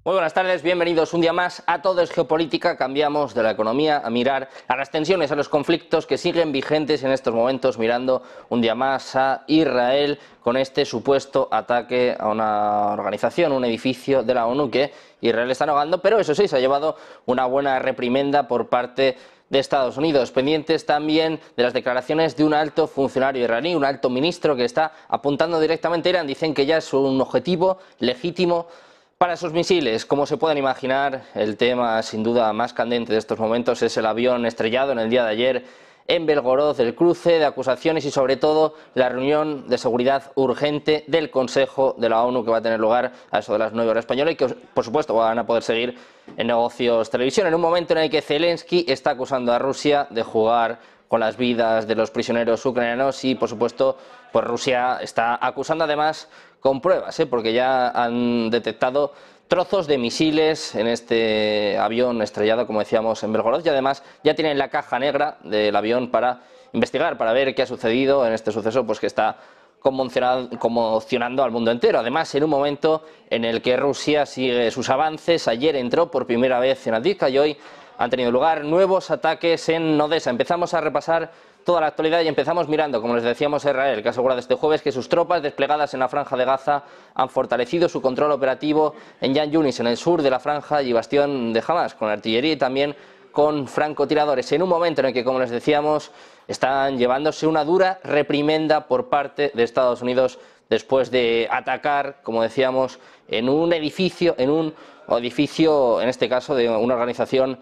Muy buenas tardes, bienvenidos un día más a Todo es Geopolítica. Cambiamos de la economía a mirar a las tensiones, a los conflictos que siguen vigentes en estos momentos, mirando un día más a Israel con este supuesto ataque a una organización, un edificio de la ONU que Israel está negando, pero eso sí, se ha llevado una buena reprimenda por parte de Estados Unidos, pendientes también de las declaraciones de un alto funcionario iraní, un alto ministro que está apuntando directamente a Irán. Dicen que ya es un objetivo legítimo para sus misiles. Como se pueden imaginar, el tema sin duda más candente de estos momentos es el avión estrellado en el día de ayer en Belgorod, el cruce de acusaciones y sobre todo la reunión de seguridad urgente del Consejo de la ONU que va a tener lugar a eso de las 9 horas españolas y que por supuesto van a poder seguir en Negocios Televisión en un momento en el que Zelensky está acusando a Rusia de jugar con las vidas de los prisioneros ucranianos y por supuesto pues Rusia está acusando además con pruebas, porque ya han detectado trozos de misiles en este avión estrellado, como decíamos, en Belgorod, y además ya tienen la caja negra del avión para investigar, para ver qué ha sucedido en este suceso, pues que está conmocionando al mundo entero. Además, en un momento en el que Rusia sigue sus avances, ayer entró por primera vez en Avdiivka y hoy han tenido lugar nuevos ataques en Odesa. Empezamos a repasar toda la actualidad y empezamos mirando, como les decíamos, a Israel, que ha asegurado este jueves que sus tropas desplegadas en la franja de Gaza han fortalecido su control operativo en Yan Yunis, en el sur de la franja y bastión de Hamas, con artillería y también con francotiradores, en un momento en el que, como les decíamos, están llevándose una dura reprimenda por parte de Estados Unidos después de atacar, como decíamos, en un edificio, en este caso de una organización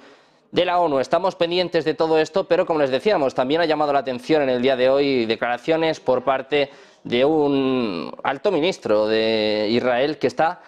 de la ONU. Estamos pendientes de todo esto, pero como les decíamos, también ha llamado la atención en el día de hoy declaraciones por parte de un alto ministro de Israel que está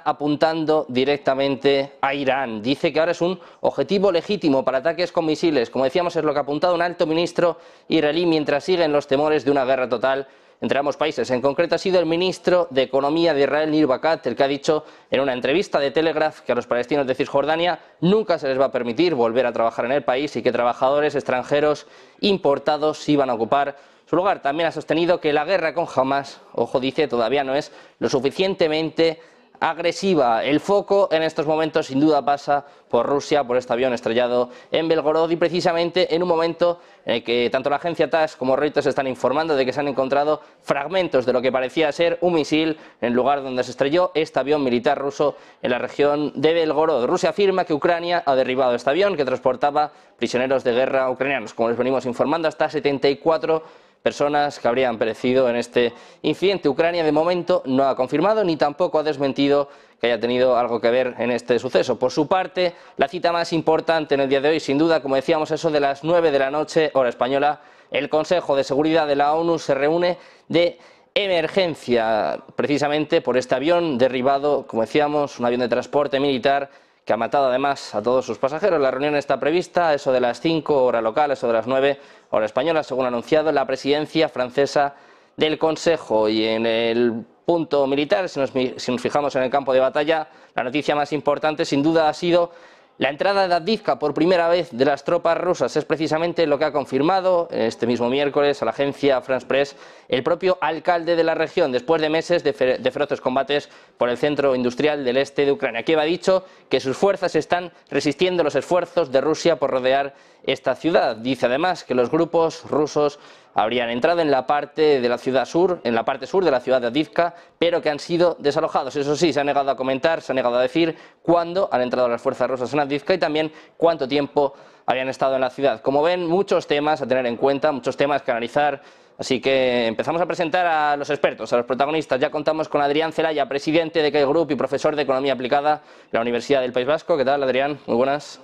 apuntando directamente a Irán. Dice que ahora es un objetivo legítimo para ataques con misiles. Como decíamos, es lo que ha apuntado un alto ministro israelí mientras siguen los temores de una guerra total entre ambos países. En concreto ha sido el ministro de Economía de Israel, Nir Barkat, el que ha dicho en una entrevista de Telegraph que a los palestinos de Cisjordania nunca se les va a permitir volver a trabajar en el país y que trabajadores extranjeros importados iban a ocupar su lugar. También ha sostenido que la guerra con Hamas, ojo, dice, todavía no es lo suficientemente agresiva. El foco en estos momentos sin duda pasa por Rusia, por este avión estrellado en Belgorod y precisamente en un momento en el que tanto la agencia TASS como Reuters están informando de que se han encontrado fragmentos de lo que parecía ser un misil en el lugar donde se estrelló este avión militar ruso en la región de Belgorod. Rusia afirma que Ucrania ha derribado este avión que transportaba prisioneros de guerra ucranianos. Como les venimos informando, hasta 74 personas que habrían perecido en este incidente. Ucrania de momento no ha confirmado ni tampoco ha desmentido que haya tenido algo que ver en este suceso. Por su parte, la cita más importante en el día de hoy, sin duda, como decíamos, eso de las 9 de la noche, hora española, el Consejo de Seguridad de la ONU se reúne de emergencia, precisamente por este avión derribado, como decíamos, un avión de transporte militar que ha matado además a todos sus pasajeros. La reunión está prevista, eso de las 5 hora local, eso de las 9 hora española, según ha anunciado la presidencia francesa del Consejo. Y en el punto militar, si nos fijamos en el campo de batalla, la noticia más importante sin duda ha sido la entrada de Avdiivka por primera vez de las tropas rusas. Es precisamente lo que ha confirmado este mismo miércoles a la agencia France Press el propio alcalde de la región, después de meses de feroces combates por el centro industrial del este de Ucrania. Kiev ha dicho que sus fuerzas están resistiendo los esfuerzos de Rusia por rodear esta ciudad. Dice además que los grupos rusos habrían entrado en la parte de la ciudad sur, en la parte sur de la ciudad de Avdiivka, pero que han sido desalojados. Eso sí, se ha negado a comentar, se ha negado a decir cuándo han entrado las fuerzas rusas en Avdiivka y también cuánto tiempo habían estado en la ciudad. Como ven, muchos temas a tener en cuenta, muchos temas que analizar. Así que empezamos a presentar a los expertos, a los protagonistas. Ya contamos con Adrián Celaya, presidente de Key Group y profesor de Economía Aplicada de la Universidad del País Vasco. ¿Qué tal, Adrián? Muy buenas.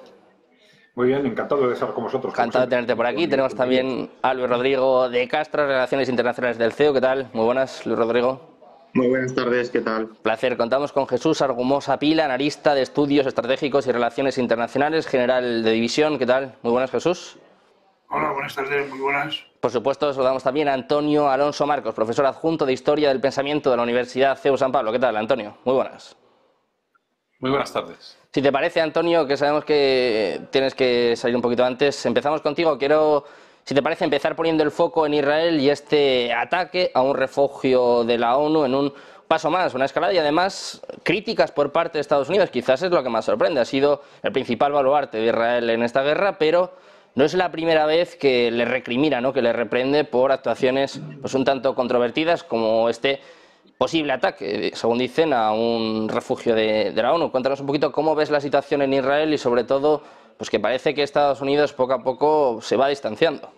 Muy bien, encantado de estar con vosotros. Encantado de tenerte por aquí. Tenemos también a Luis Rodrigo de Castro, Relaciones Internacionales del CEO. ¿Qué tal? Muy buenas, Luis Rodrigo. Muy buenas tardes, ¿qué tal? Placer. Contamos con Jesús Argumosa Pila, analista de Estudios Estratégicos y Relaciones Internacionales, general de división. ¿Qué tal? Muy buenas, Jesús. Hola, buenas tardes, muy buenas. Por supuesto, saludamos también a Antonio Alonso Marcos, profesor adjunto de Historia del Pensamiento de la Universidad CEU San Pablo. ¿Qué tal, Antonio? Muy buenas. Muy buenas tardes. Si te parece, Antonio, que sabemos que tienes que salir un poquito antes, empezamos contigo. Quiero, si te parece, empezar poniendo el foco en Israel y este ataque a un refugio de la ONU en un paso más, una escalada y además críticas por parte de Estados Unidos. Quizás es lo que más sorprende. Ha sido el principal baluarte de Israel en esta guerra, pero no es la primera vez que le recrimina, ¿no?, que le reprende por actuaciones pues un tanto controvertidas como este posible ataque, según dicen, a un refugio de la ONU. Cuéntanos un poquito cómo ves la situación en Israel y sobre todo pues que parece que Estados Unidos poco a poco se va distanciando.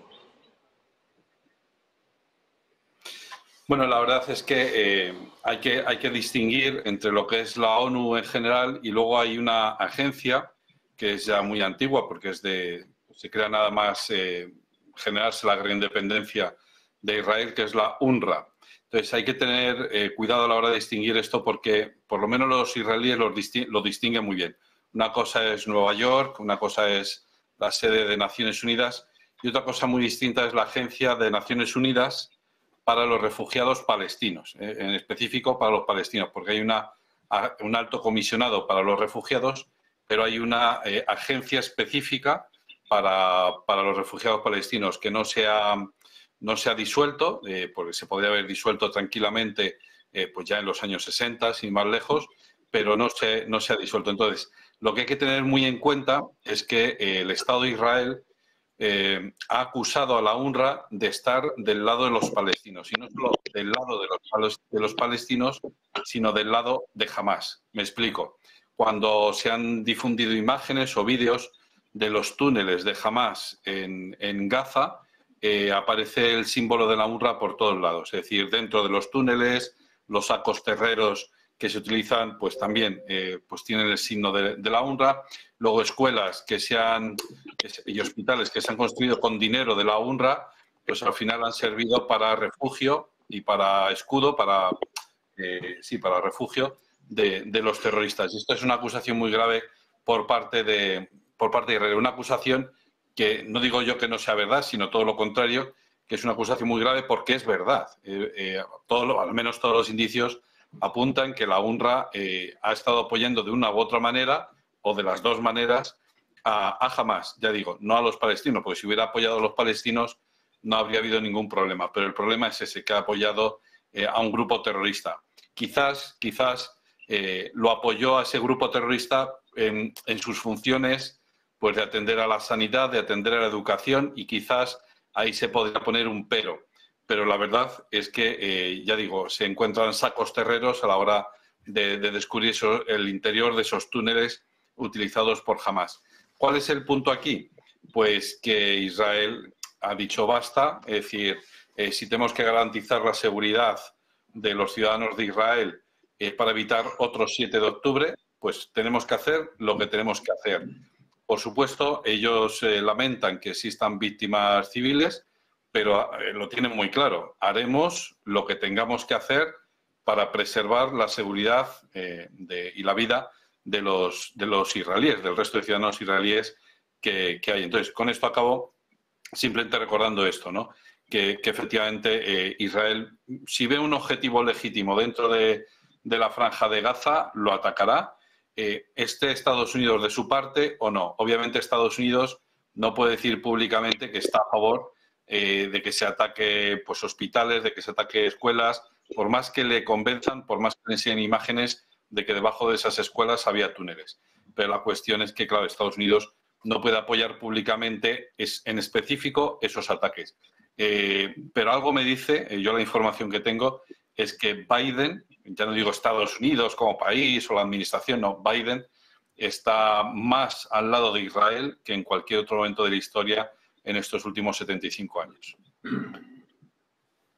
Bueno, la verdad es que hay que distinguir entre lo que es la ONU en general y luego hay una agencia que es ya muy antigua porque se crea nada más generarse la gran independencia de Israel, que es la UNRWA. Entonces hay que tener cuidado a la hora de distinguir esto porque por lo menos los israelíes lo distinguen muy bien. Una cosa es Nueva York, una cosa es la sede de Naciones Unidas y otra cosa muy distinta es la Agencia de Naciones Unidas para los refugiados palestinos, en específico para los palestinos, porque hay un alto comisionado para los refugiados, pero hay una agencia específica para los refugiados palestinos que no se ha disuelto, porque se podría haber disuelto tranquilamente pues ya en los años 60, sin más lejos, pero no se ha disuelto. Entonces, lo que hay que tener muy en cuenta es que el Estado de Israel ha acusado a la UNRWA de estar del lado de los palestinos, y no solo del lado de los palestinos, sino del lado de Hamás. Me explico. Cuando se han difundido imágenes o vídeos de los túneles de Hamás en Gaza, aparece el símbolo de la UNRWA por todos lados. Es decir, dentro de los túneles, los sacos terreros que se utilizan, pues también pues tienen el signo de la UNRWA. Luego escuelas y hospitales que se han construido con dinero de la UNRWA, pues al final han servido para refugio y para escudo, para refugio de los terroristas. Y esto es una acusación muy grave por parte de Israel. Una acusación que no digo yo que no sea verdad, sino todo lo contrario, que es una acusación muy grave porque es verdad. Al menos todos los indicios apuntan que la UNRWA ha estado apoyando de una u otra manera, o de las dos maneras, a Hamás. Ya digo, no a los palestinos, porque si hubiera apoyado a los palestinos no habría habido ningún problema. Pero el problema es ese, que ha apoyado a un grupo terrorista. Quizás lo apoyó a ese grupo terrorista en sus funciones pues de atender a la sanidad, de atender a la educación, y quizás ahí se podría poner un pero. Pero la verdad es que, ya digo, se encuentran sacos terreros a la hora de descubrir el interior de esos túneles utilizados por Hamás. ¿Cuál es el punto aquí? Pues que Israel ha dicho basta, es decir, si tenemos que garantizar la seguridad de los ciudadanos de Israel para evitar otro 7 de octubre, pues tenemos que hacer lo que tenemos que hacer. Por supuesto, ellos lamentan que existan víctimas civiles, pero lo tienen muy claro. Haremos lo que tengamos que hacer para preservar la seguridad y la vida de los israelíes, del resto de ciudadanos israelíes que hay. Entonces, con esto acabo simplemente recordando esto, ¿no? Que efectivamente Israel, si ve un objetivo legítimo dentro de la franja de Gaza, lo atacará, esté Estados Unidos de su parte o no. Obviamente Estados Unidos no puede decir públicamente que está a favor de que se ataque pues, hospitales, de que se ataque escuelas, por más que le convenzan, por más que le enseñen imágenes de que debajo de esas escuelas había túneles. Pero la cuestión es que, claro, Estados Unidos no puede apoyar públicamente en específico esos ataques. Pero algo me dice, yo la información que tengo, es que Biden, ya no digo Estados Unidos como país o la administración, no, Biden está más al lado de Israel que en cualquier otro momento de la historia en estos últimos 75 años.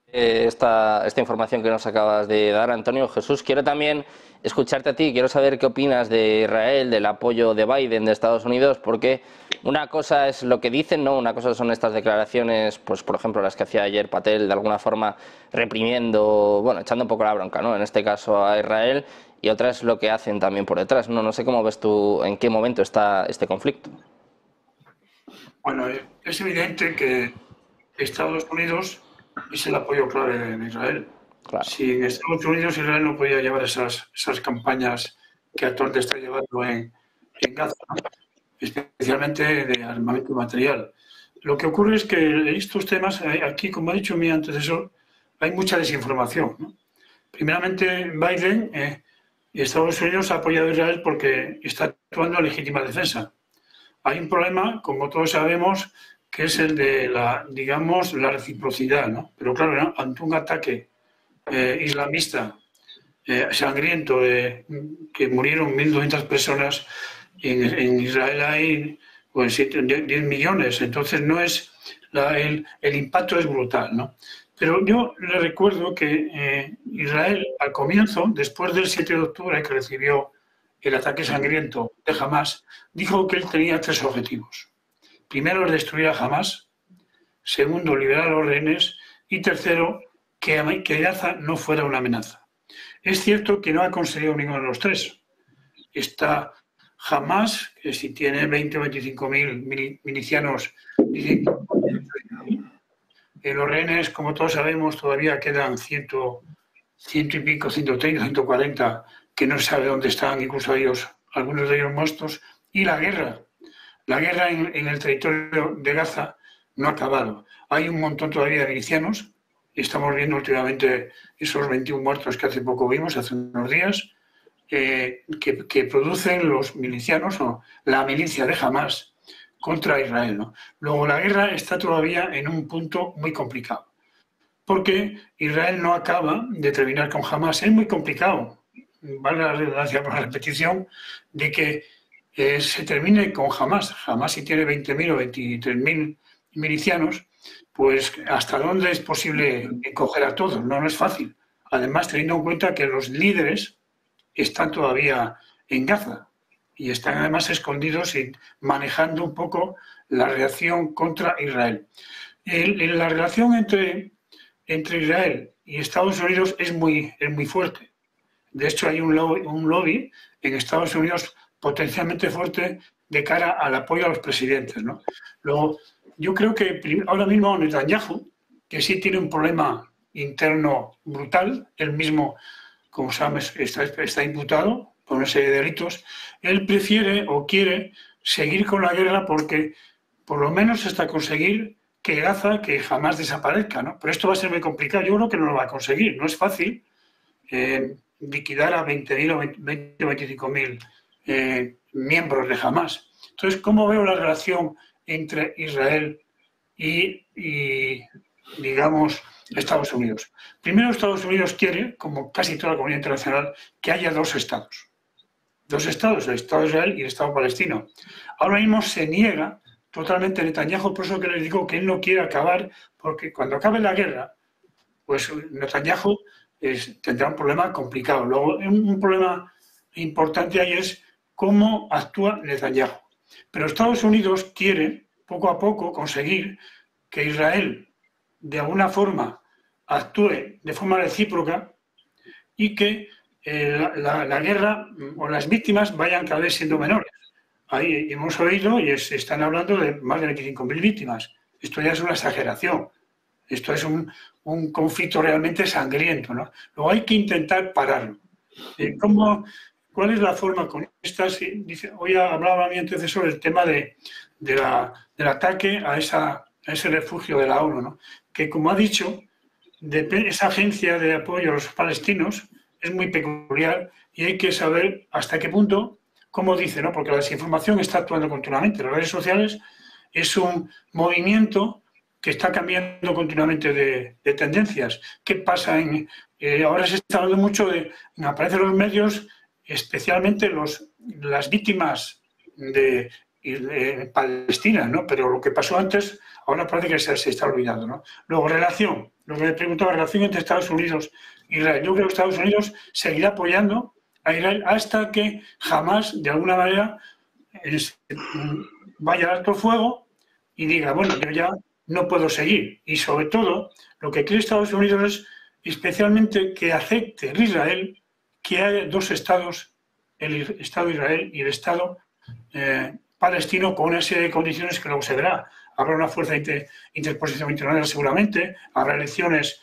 Esta información que nos acabas de dar, Antonio. Jesús, quiero también escucharte a ti, quiero saber qué opinas de Israel, del apoyo de Biden, de Estados Unidos, porque una cosa es lo que dicen, ¿no? Una cosa son estas declaraciones, pues por ejemplo las que hacía ayer Patel, de alguna forma reprimiendo, bueno, echando un poco la bronca, ¿no? En este caso a Israel, y otra es lo que hacen también por detrás, ¿no? No sé cómo ves tú, en qué momento está este conflicto. Bueno, es evidente que Estados Unidos es el apoyo clave de Israel. Claro. Sin Estados Unidos, Israel no podía llevar esas campañas que actualmente está llevando en Gaza, especialmente de armamento y material. Lo que ocurre es que estos temas, aquí, como ha dicho mi antecesor, hay mucha desinformación, ¿no? Primeramente, Biden y Estados Unidos ha apoyado a Israel porque está actuando en legítima defensa. Hay un problema, como todos sabemos, que es el de la reciprocidad, ¿no? Pero claro, ¿no?, ante un ataque islamista sangriento, que murieron 1.200 personas, en Israel hay pues 10 millones, entonces no es el impacto es brutal, ¿no? Pero yo le recuerdo que Israel, al comienzo, después del 7 de octubre, que recibió el ataque sangriento de Hamás, dijo que él tenía 3 objetivos. Primero, destruir a Hamás. Segundo, liberar a los rehenes. Y tercero, que Gaza no fuera una amenaza. Es cierto que no ha conseguido ninguno de los 3. Está Hamás, que si tiene 20 o 25.000 milicianos, los rehenes, como todos sabemos, todavía quedan 100 y pico, 130, 140, que no se sabe dónde están, incluso algunos de ellos muertos. Y la guerra en el territorio de Gaza no ha acabado. Hay un montón todavía de milicianos. Estamos viendo últimamente esos 21 muertos que hace poco vimos, hace unos días, que producen los milicianos o la milicia de Hamás contra Israel, ¿no? Luego, la guerra está todavía en un punto muy complicado, porque Israel no acaba de terminar con Hamás. Es muy complicado, vale la redundancia por la repetición, de que se termine con Hamás. Hamás, si tiene 20.000 o 23.000 milicianos, pues ¿hasta dónde es posible coger a todos? No es fácil. Además, teniendo en cuenta que los líderes están todavía en Gaza y están además escondidos y manejando un poco la reacción contra Israel. La relación entre Israel y Estados Unidos es muy fuerte. De hecho, hay un lobby en Estados Unidos potencialmente fuerte de cara al apoyo a los presidentes, ¿no? Luego, yo creo que ahora mismo Netanyahu, que sí tiene un problema interno brutal, él mismo, como sabes, está imputado por una serie de delitos, él prefiere o quiere seguir con la guerra porque por lo menos hasta conseguir que Gaza, que jamás desaparezca, ¿no? Pero esto va a ser muy complicado. Yo creo que no lo va a conseguir. No es fácil liquidar a 20.000 o 20 o 25.000 miembros de Hamás. Entonces, ¿cómo veo la relación entre Israel y digamos, Estados Unidos? Primero, Estados Unidos quiere, como casi toda la comunidad internacional, que haya 2 estados. 2 estados, el Estado de Israel y el Estado palestino. Ahora mismo se niega totalmente Netanyahu, por eso que les digo que él no quiere acabar, porque cuando acabe la guerra, pues Netanyahu tendrá un problema complicado. Luego, un problema importante ahí es cómo actúa Netanyahu. Pero Estados Unidos quiere, poco a poco, conseguir que Israel, de alguna forma, actúe de forma recíproca y que la guerra o las víctimas vayan cada vez siendo menores. Ahí hemos oído y están hablando de más de 25.000 víctimas. Esto ya es una exageración. Esto es un conflicto realmente sangriento, ¿no? Luego hay que intentar pararlo. ¿Cuál es la forma con estas? Hoy hablaba mi antecesor el tema del ataque a ese refugio de la ONU, ¿no? Que, como ha dicho, esa agencia de apoyo a los palestinos es muy peculiar y hay que saber hasta qué punto, como dice, ¿no? Porque la desinformación está actuando continuamente. Las redes sociales es un movimiento que está cambiando continuamente de tendencias. ¿Qué pasa? Ahora se está hablando mucho aparecen los medios, especialmente las víctimas de Palestina, ¿no? Pero lo que pasó antes, ahora parece que se está olvidando, ¿no? Luego, lo que me preguntaba, relación entre Estados Unidos e Israel. Yo creo que Estados Unidos seguirá apoyando a Israel hasta que jamás, de alguna manera, vaya al alto fuego y diga, bueno, yo ya no puedo seguir. Y sobre todo, lo que quiere Estados Unidos es especialmente que acepte el Israel que haya 2 estados, el Estado de Israel y el Estado palestino, con una serie de condiciones que luego se verá. Habrá una fuerza de interposición internacional seguramente, habrá elecciones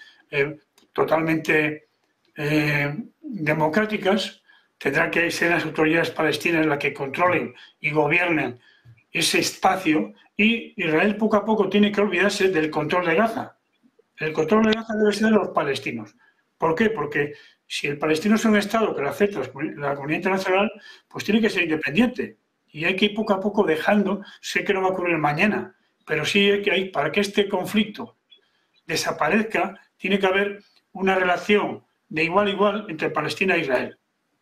totalmente democráticas, tendrán que ser las autoridades palestinas las que controlen y gobiernen ese espacio, y Israel poco a poco tiene que olvidarse del control de Gaza. El control de Gaza debe ser de los palestinos, ¿Por qué? Porque si el palestino es un Estado que lo acepta la comunidad internacional, pues tiene que ser independiente. Y hay que ir poco a poco dejando, sé que no va a ocurrir mañana, pero sí que hay, para que este conflicto desaparezca, tiene que haber una relación de igual a igual entre Palestina e Israel.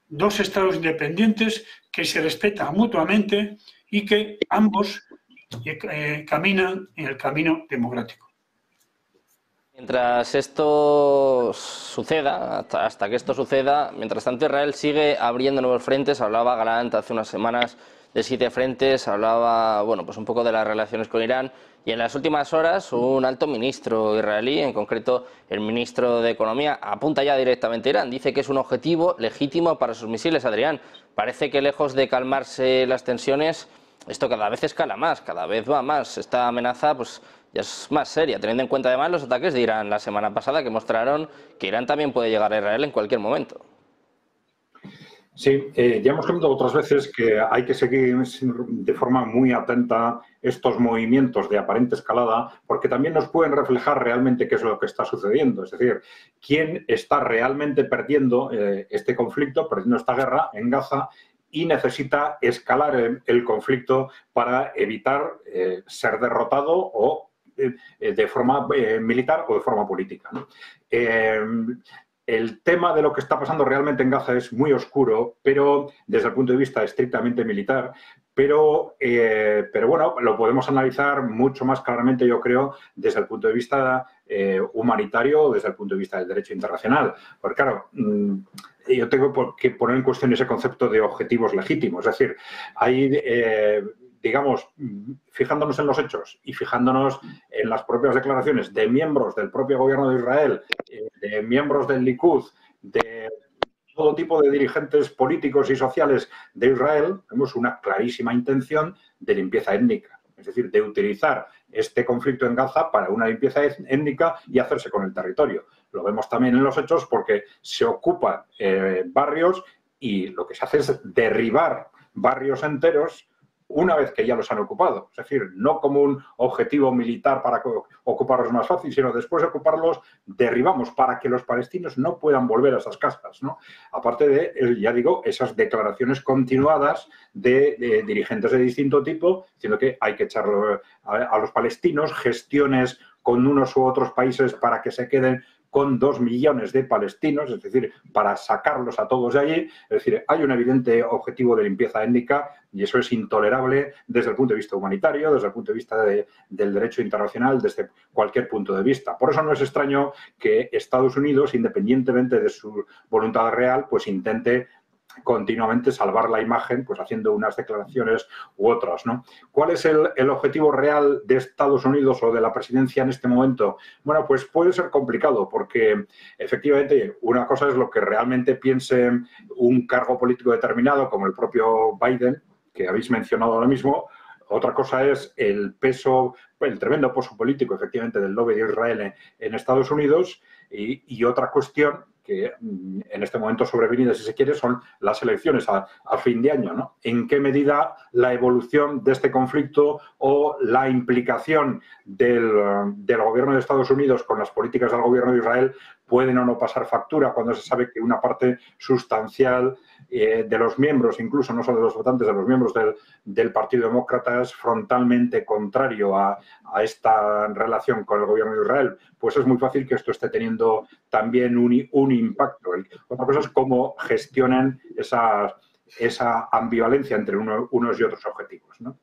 Dos estados independientes que se respetan mutuamente y que ambos caminan en el camino democrático. Mientras esto suceda, hasta que esto suceda, mientras tanto Israel sigue abriendo nuevos frentes. Hablaba Gallant hace unas semanas de 7 frentes, hablaba, bueno, pues un poco de las relaciones con Irán, y en las últimas horas un alto ministro israelí, en concreto el ministro de Economía, apunta ya directamente a Irán. Dice que es un objetivo legítimo para sus misiles. Adrián, parece que lejos de calmarse las tensiones, esto cada vez escala más, cada vez va más. Esta amenaza pues ya es más seria, teniendo en cuenta además los ataques de Irán la semana pasada, que mostraron que Irán también puede llegar a Israel en cualquier momento. Sí, ya hemos comentado otras veces que hay que seguir de forma muy atenta estos movimientos de aparente escalada, porque también nos pueden reflejar realmente qué es lo que está sucediendo. Es decir, quién está realmente perdiendo este conflicto, perdiendo esta guerra en Gaza, y necesita escalar el conflicto para evitar ser derrotado o de forma militar o de forma política, ¿no? El tema de lo que está pasando realmente en Gaza es muy oscuro, pero desde el punto de vista estrictamente militar, pero bueno, lo podemos analizar mucho más claramente, yo creo, desde el punto de vista humanitario, desde el punto de vista del derecho internacional. Porque claro, yo tengo que poner en cuestión ese concepto de objetivos legítimos. Es decir, hay digamos, fijándonos en los hechos y fijándonos en las propias declaraciones de miembros del propio gobierno de Israel, de miembros del Likud, de todo tipo de dirigentes políticos y sociales de Israel, vemos una clarísima intención de limpieza étnica. Es decir, de utilizar este conflicto en Gaza para una limpieza étnica y hacerse con el territorio. Lo vemos también en los hechos porque se ocupan barrios y lo que se hace es derribar barrios enteros una vez que ya los han ocupado. Es decir, no como un objetivo militar para ocuparlos más fácil, sino después de ocuparlos, derribamos para que los palestinos no puedan volver a esas casas, ¿no? Aparte de, ya digo, esas declaraciones continuadas de dirigentes de distinto tipo, diciendo que hay que echarlo a los palestinos, gestiones con unos u otros países para que se queden con 2 millones de palestinos, es decir, para sacarlos a todos de allí. Es decir, hay un evidente objetivo de limpieza étnica y eso es intolerable desde el punto de vista humanitario, desde el punto de vista del derecho internacional, desde cualquier punto de vista. Por eso no es extraño que Estados Unidos, independientemente de su voluntad real, pues intente continuamente salvar la imagen, pues haciendo unas declaraciones u otras, ¿no? ¿Cuál es el objetivo real de Estados Unidos o de la presidencia en este momento? Bueno, pues puede ser complicado porque efectivamente una cosa es lo que realmente piense un cargo político determinado como el propio Biden, que habéis mencionado ahora mismo. Otra cosa es el peso, el tremendo peso político efectivamente del lobby de Israel en Estados Unidos y otra cuestión que en este momento sobrevenida, si se quiere, son las elecciones a fin de año, ¿no? ¿En qué medida la evolución de este conflicto o la implicación del gobierno de Estados Unidos con las políticas del gobierno de Israel pueden o no pasar factura cuando se sabe que una parte sustancial de los miembros, incluso no solo de los votantes, de los miembros del Partido Demócrata es frontalmente contrario a esta relación con el gobierno de Israel? Pues es muy fácil que esto esté teniendo también un impacto. Otra cosa es cómo gestionan esa ambivalencia entre unos y otros objetivos, ¿no?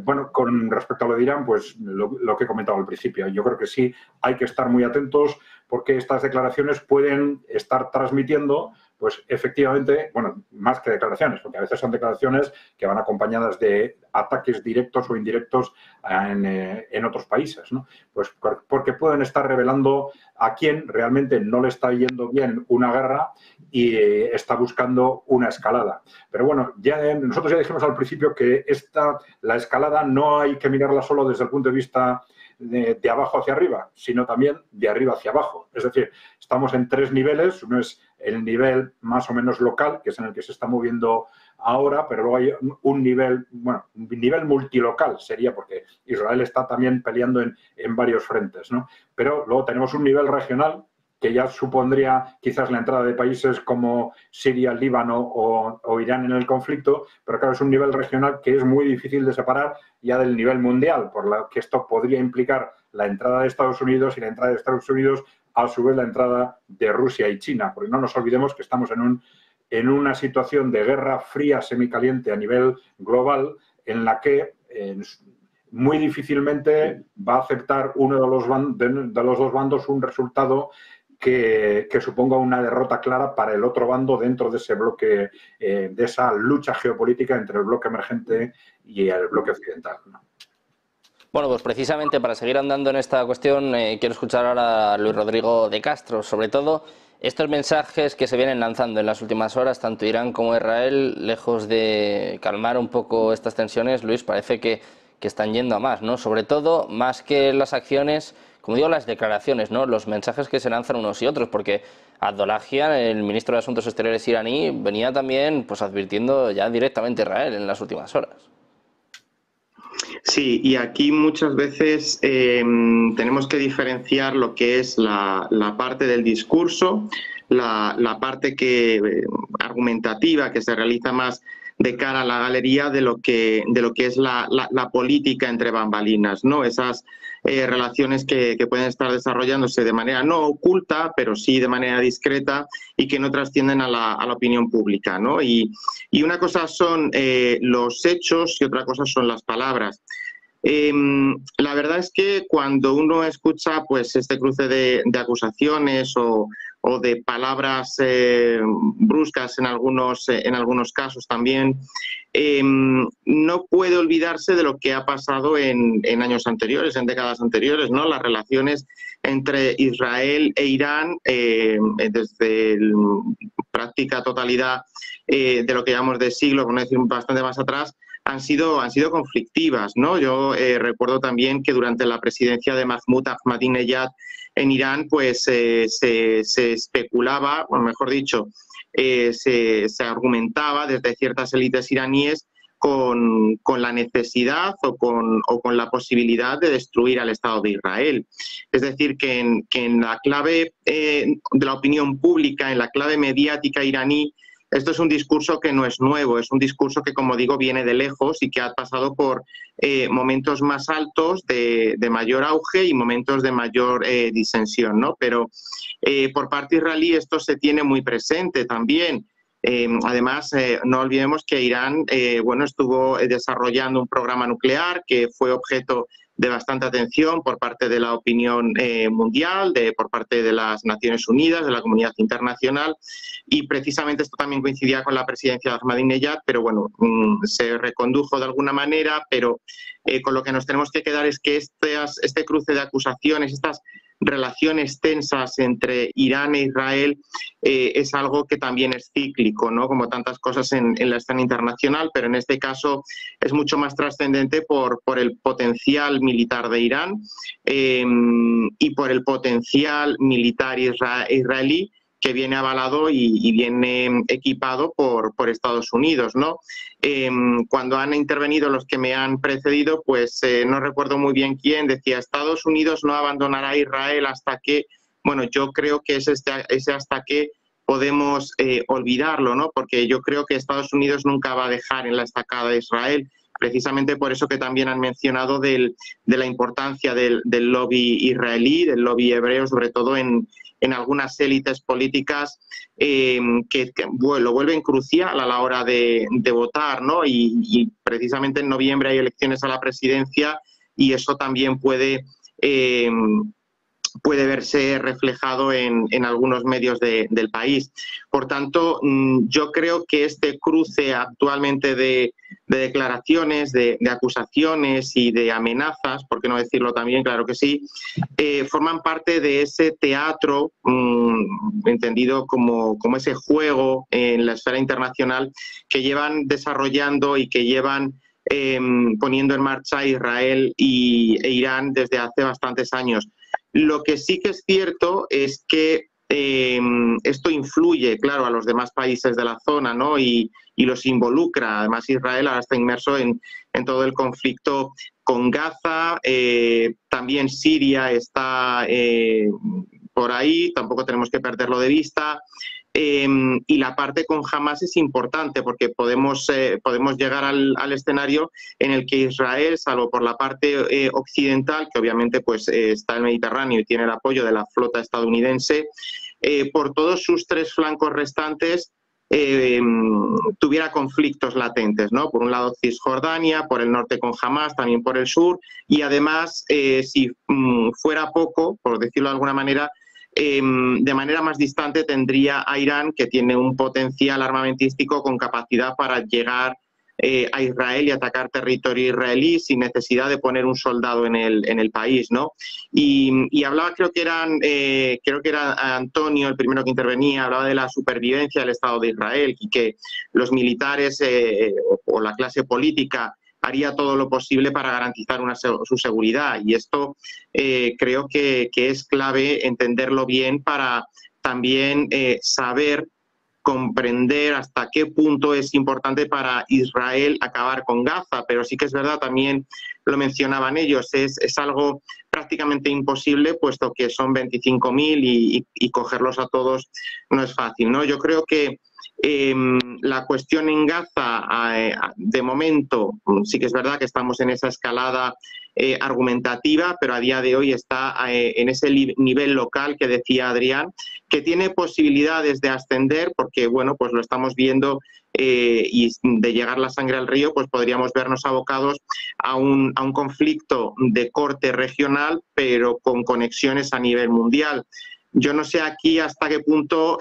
Bueno, con respecto a lo de Irán, pues lo que he comentado al principio, yo creo que sí hay que estar muy atentos porque estas declaraciones pueden estar transmitiendo, pues efectivamente, bueno, más que declaraciones, porque a veces son declaraciones que van acompañadas de ataques directos o indirectos en otros países, ¿no? Pues porque pueden estar revelando a quién realmente no le está yendo bien una guerra y está buscando una escalada. Pero bueno, nosotros ya dijimos al principio que la escalada no hay que mirarla solo desde el punto de vista de abajo hacia arriba, sino también de arriba hacia abajo. Es decir, estamos en 3 niveles. Uno es el nivel más o menos local, que es en el que se está moviendo ahora, pero luego hay un nivel, bueno, un nivel multilocal sería, porque Israel está también peleando en varios frentes, ¿no? Pero luego tenemos un nivel regional, que ya supondría quizás la entrada de países como Siria, Líbano o Irán en el conflicto, pero claro, es un nivel regional que es muy difícil de separar ya del nivel mundial, por lo que esto podría implicar la entrada de Estados Unidos y la entrada de Estados Unidos a su vez la entrada de Rusia y China, porque no nos olvidemos que estamos en una situación de guerra fría semicaliente a nivel global en la que muy difícilmente va a aceptar uno de los dos bandos un resultado que suponga una derrota clara para el otro bando dentro de ese bloque, de esa lucha geopolítica entre el bloque emergente y el bloque occidental, ¿no? Bueno, pues precisamente para seguir andando en esta cuestión, quiero escuchar ahora a Luis Rodrigo de Castro, sobre todo estos mensajes que se vienen lanzando en las últimas horas, tanto Irán como Israel, lejos de calmar un poco estas tensiones, Luis, parece que están yendo a más, ¿no? Sobre todo, más que las acciones, como digo, las declaraciones, ¿no? Los mensajes que se lanzan unos y otros, porque Abdollahian, el ministro de Asuntos Exteriores iraní, venía también pues advirtiendo ya directamente a Israel en las últimas horas. Sí, y aquí muchas veces tenemos que diferenciar lo que es la parte del discurso, la parte argumentativa que se realiza más de cara a la galería de lo que es la política entre bambalinas, ¿no? Esas relaciones que pueden estar desarrollándose de manera no oculta, pero sí de manera discreta y que no trascienden a la opinión pública, ¿no? Y una cosa son los hechos y otra cosa son las palabras. La verdad es que cuando uno escucha pues este cruce de acusaciones o de palabras bruscas en algunos casos también, no puede olvidarse de lo que ha pasado en años anteriores, en décadas anteriores, ¿no? Las relaciones entre Israel e Irán desde la práctica totalidad de lo que llamamos de siglo, por no decir bastante más atrás, han sido conflictivas, ¿no? Yo recuerdo también que durante la presidencia de Mahmoud Ahmadinejad en Irán, pues se especulaba, o mejor dicho, se argumentaba desde ciertas élites iraníes con la necesidad o con la posibilidad de destruir al Estado de Israel. Es decir, que en la clave de la opinión pública, en la clave mediática iraní, esto es un discurso que no es nuevo, es un discurso que, como digo, viene de lejos y que ha pasado por momentos más altos de mayor auge y momentos de mayor disensión, ¿no? Pero por parte israelí esto se tiene muy presente también. Además, no olvidemos que Irán estuvo desarrollando un programa nuclear que fue objeto de bastante atención por parte de la opinión mundial, por parte de las Naciones Unidas, de la comunidad internacional, y precisamente esto también coincidía con la presidencia de Ahmadinejad, pero bueno, se recondujo de alguna manera, pero con lo que nos tenemos que quedar es que este cruce de acusaciones, estas relaciones tensas entre Irán e Israel es algo que también es cíclico, ¿no? Como tantas cosas en la escena internacional, pero en este caso es mucho más trascendente por el potencial militar de Irán y por el potencial militar israelí que viene avalado y viene equipado por Estados Unidos, ¿no? Cuando han intervenido los que me han precedido, pues no recuerdo muy bien quién decía Estados Unidos no abandonará a Israel hasta que, bueno, yo creo que es ese hasta que podemos olvidarlo, ¿no? Porque yo creo que Estados Unidos nunca va a dejar en la estacada a Israel, precisamente por eso que también han mencionado de la importancia del lobby israelí, del lobby hebreo, sobre todo en algunas élites políticas que lo vuelven crucial a la hora de votar, ¿no? Y precisamente en noviembre hay elecciones a la presidencia y eso también puede verse reflejado en algunos medios del país. Por tanto, yo creo que este cruce actualmente de declaraciones, de acusaciones y de amenazas, por qué no decirlo también, claro que sí, forman parte de ese teatro entendido como ese juego en la esfera internacional que llevan desarrollando y que llevan poniendo en marcha Israel e Irán desde hace bastantes años. Lo que sí que es cierto es que esto influye, claro, a los demás países de la zona, ¿no? Y los involucra. Además, Israel ahora está inmerso en todo el conflicto con Gaza. También Siria está por ahí, tampoco tenemos que perderlo de vista. Y la parte con Hamas es importante porque podemos llegar al escenario en el que Israel, salvo por la parte occidental, que obviamente pues, está en el Mediterráneo y tiene el apoyo de la flota estadounidense, por todos sus 3 flancos restantes tuviera conflictos latentes, ¿no? Por un lado Cisjordania, por el norte con Hamas, también por el sur, y además, si fuera poco, por decirlo de alguna manera, de manera más distante tendría a Irán, que tiene un potencial armamentístico con capacidad para llegar a Israel y atacar territorio israelí sin necesidad de poner un soldado en el país, ¿no? Y hablaba, creo que era Antonio, el primero que intervenía, hablaba de la supervivencia del Estado de Israel y que los militares o la clase política haría todo lo posible para garantizar su seguridad. Y esto creo que es clave entenderlo bien para también saber comprender hasta qué punto es importante para Israel acabar con Gaza, pero sí que es verdad, también lo mencionaban ellos, es algo prácticamente imposible, puesto que son 25.000 y cogerlos a todos no es fácil, ¿no? Yo creo que la cuestión en Gaza, de momento, sí que es verdad que estamos en esa escalada argumentativa, pero a día de hoy está en ese nivel local que decía Adrián, que tiene posibilidades de ascender, porque bueno, pues lo estamos viendo y de llegar la sangre al río, pues podríamos vernos abocados a un conflicto de corte regional, pero con conexiones a nivel mundial. Yo no sé aquí hasta qué punto,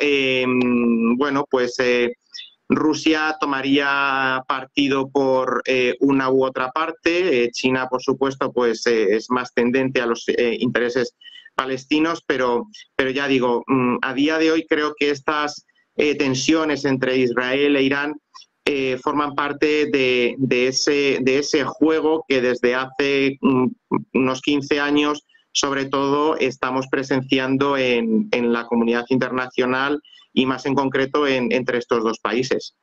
Rusia tomaría partido por una u otra parte. China, por supuesto, pues es más tendente a los intereses palestinos, pero ya digo, a día de hoy creo que estas tensiones entre Israel e Irán forman parte de ese juego que desde hace unos 15 años, sobre todo, estamos presenciando en la comunidad internacional y más en concreto entre estos 2 países.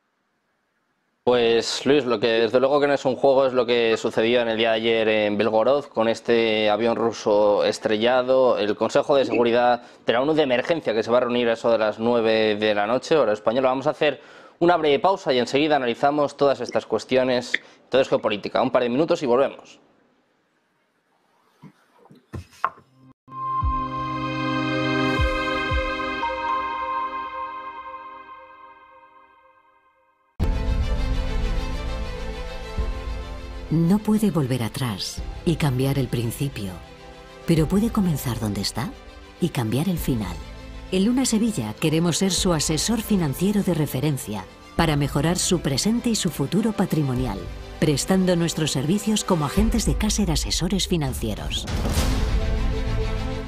Pues Luis, lo que desde luego que no es un juego es lo que sucedió en el día de ayer en Belgorod con este avión ruso estrellado. El Consejo de Seguridad de la ONU de emergencia que se va a reunir a eso de las 9 de la noche, hora española. Vamos a hacer una breve pausa y enseguida analizamos todas estas cuestiones, todo es geopolítica. Un par de minutos y volvemos. No puede volver atrás y cambiar el principio, pero puede comenzar donde está y cambiar el final. En Luna Sevilla queremos ser su asesor financiero de referencia para mejorar su presente y su futuro patrimonial, prestando nuestros servicios como agentes de Caser Asesores Financieros.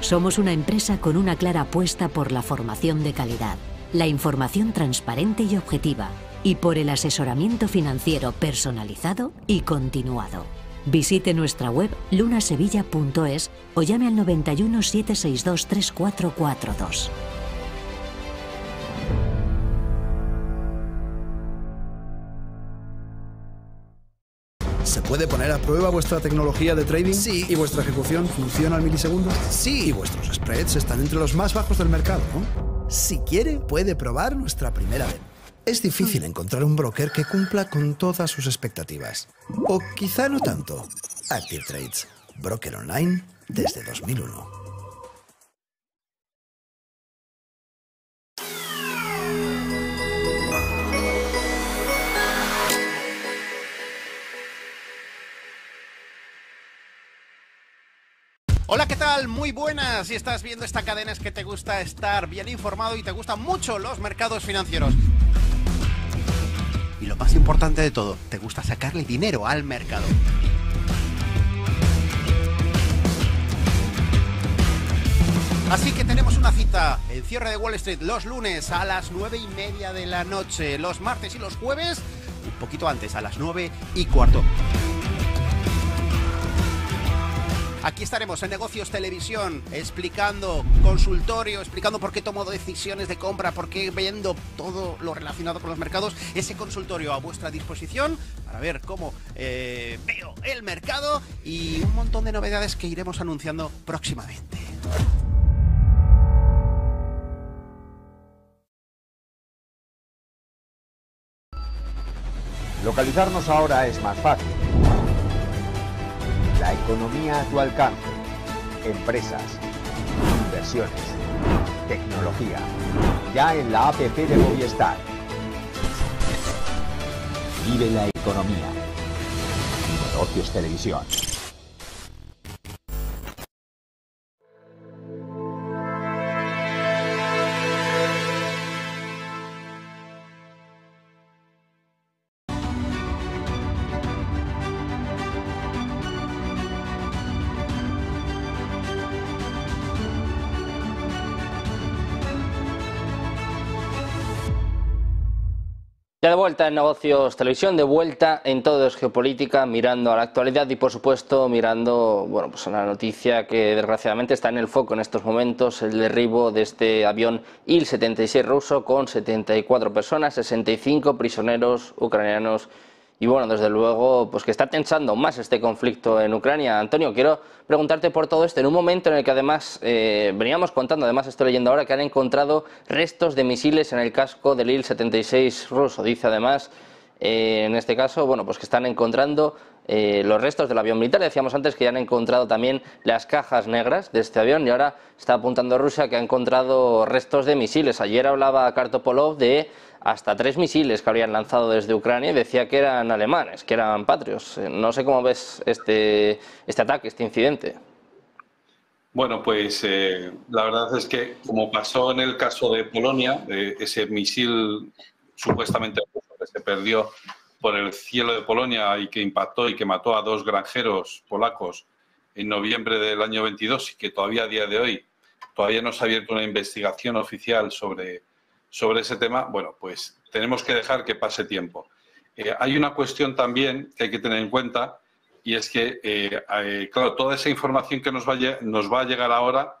Somos una empresa con una clara apuesta por la formación de calidad, la información transparente y objetiva, y por el asesoramiento financiero personalizado y continuado. Visite nuestra web lunasevilla.es o llame al 91 762 3442. ¿Se puede poner a prueba vuestra tecnología de trading? Sí. ¿Y vuestra ejecución funciona al milisegundo? Sí. ¿Y vuestros spreads están entre los más bajos del mercado, no? Si quiere, puede probar nuestra primera vez. Es difícil encontrar un broker que cumpla con todas sus expectativas. O quizá no tanto. Active Trades, broker online desde 2001. Hola, ¿qué tal? Muy buenas. Si estás viendo esta cadena es que te gusta estar bien informado y te gustan mucho los mercados financieros. Y lo más importante de todo, te gusta sacarle dinero al mercado. Así que tenemos una cita, el cierre de Wall Street los lunes a las 9:30 de la noche, los martes y los jueves un poquito antes, a las 9:15. Aquí estaremos en Negocios Televisión explicando, consultorio, explicando por qué tomo decisiones de compra, por qué vendo, todo lo relacionado con los mercados. Ese consultorio a vuestra disposición para ver cómo veo el mercado y un montón de novedades que iremos anunciando próximamente. Localizarnos ahora es más fácil. La economía a tu alcance. Empresas, inversiones, tecnología. Ya en la app de Movistar. Vive la economía. Negocios Televisión. Ya de vuelta en Negocios Televisión, de vuelta en Todo es Geopolítica, mirando a la actualidad y por supuesto mirando, bueno, pues a la noticia que desgraciadamente está en el foco en estos momentos, el derribo de este avión Il-76 ruso con 74 personas, 65 prisioneros ucranianos. Y bueno, desde luego, pues que está tensando más este conflicto en Ucrania. Antonio, quiero preguntarte por todo esto en un momento en el que además veníamos contando, además estoy leyendo ahora que han encontrado restos de misiles en el casco del Il-76 ruso. Dice además, en este caso, bueno, pues que están encontrando los restos del avión militar. Decíamos antes que ya han encontrado también las cajas negras de este avión y ahora está apuntando Rusia que ha encontrado restos de misiles. Ayer hablaba Kartopolov de hasta 3 misiles que habrían lanzado desde Ucrania y decía que eran alemanes, que eran patrios. No sé cómo ves este ataque, este incidente. Bueno, pues la verdad es que, como pasó en el caso de Polonia, ese misil supuestamente ruso que se perdió por el cielo de Polonia y que impactó y que mató a 2 granjeros polacos en noviembre del año 22 y que todavía a día de hoy todavía no se ha abierto una investigación oficial sobre ese tema, bueno, pues tenemos que dejar que pase tiempo. Hay una cuestión también que hay que tener en cuenta y es que, claro, toda esa información que nos va a llegar ahora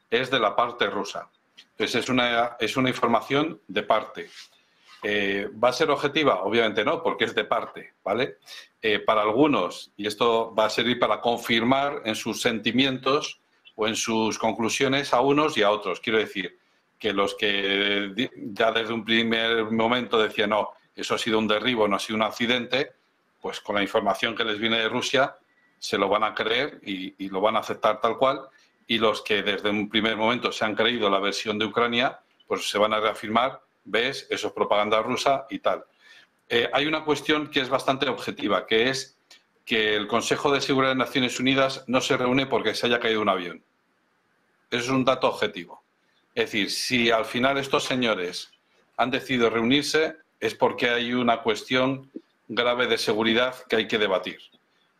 es de la parte rusa. Entonces es una información de parte. ¿Va a ser objetiva? Obviamente no, porque es de parte, ¿vale? Para algunos, y esto va a servir para confirmar en sus sentimientos o en sus conclusiones a unos y a otros. Quiero decir, que los que ya desde un primer momento decían no, eso ha sido un derribo, no ha sido un accidente, pues con la información que les viene de Rusia se lo van a creer y lo van a aceptar tal cual, y los que desde un primer momento se han creído la versión de Ucrania, pues se van a reafirmar, ves, eso es propaganda rusa y tal. Hay una cuestión que es bastante objetiva, que es que el Consejo de Seguridad de Naciones Unidas no se reúne porque se haya caído un avión. Eso es un dato objetivo. Es decir, si al final estos señores han decidido reunirse es porque hay una cuestión grave de seguridad que hay que debatir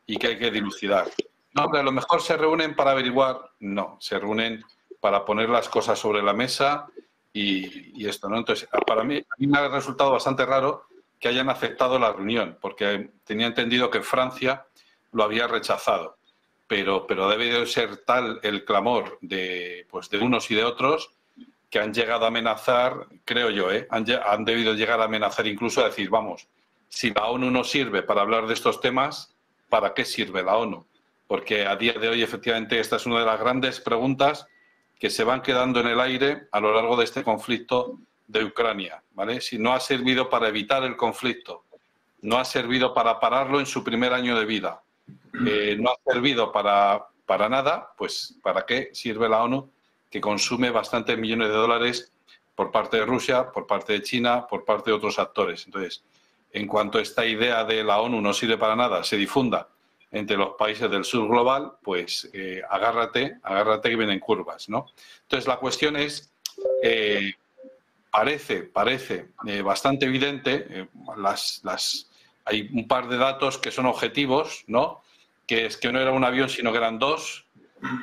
y que hay que dilucidar. No, hombre, a lo mejor se reúnen para averiguar. No, se reúnen para poner las cosas sobre la mesa y esto, ¿no? Entonces, para mí, a mí me ha resultado bastante raro que hayan aceptado la reunión, porque tenía entendido que Francia lo había rechazado. Pero debe de ser tal el clamor de unos y de otros que han llegado a amenazar, creo yo, han debido llegar a amenazar incluso a decir, vamos, si la ONU no sirve para hablar de estos temas, ¿para qué sirve la ONU? Porque a día de hoy, efectivamente, esta es una de las grandes preguntas que se van quedando en el aire a lo largo de este conflicto de Ucrania, ¿vale? Si no ha servido para evitar el conflicto, no ha servido para pararlo en su primer año de vida, no ha servido para nada, pues ¿para qué sirve la ONU? Que consume bastantes millones de dólares por parte de Rusia, por parte de China, por parte de otros actores. Entonces, en cuanto esta idea de la ONU no sirve para nada, se difunda entre los países del sur global, pues agárrate que vienen curvas, ¿no? Entonces, la cuestión es, parece bastante evidente, hay un par de datos que son objetivos, ¿no? Que es que no era un avión, sino que eran 2,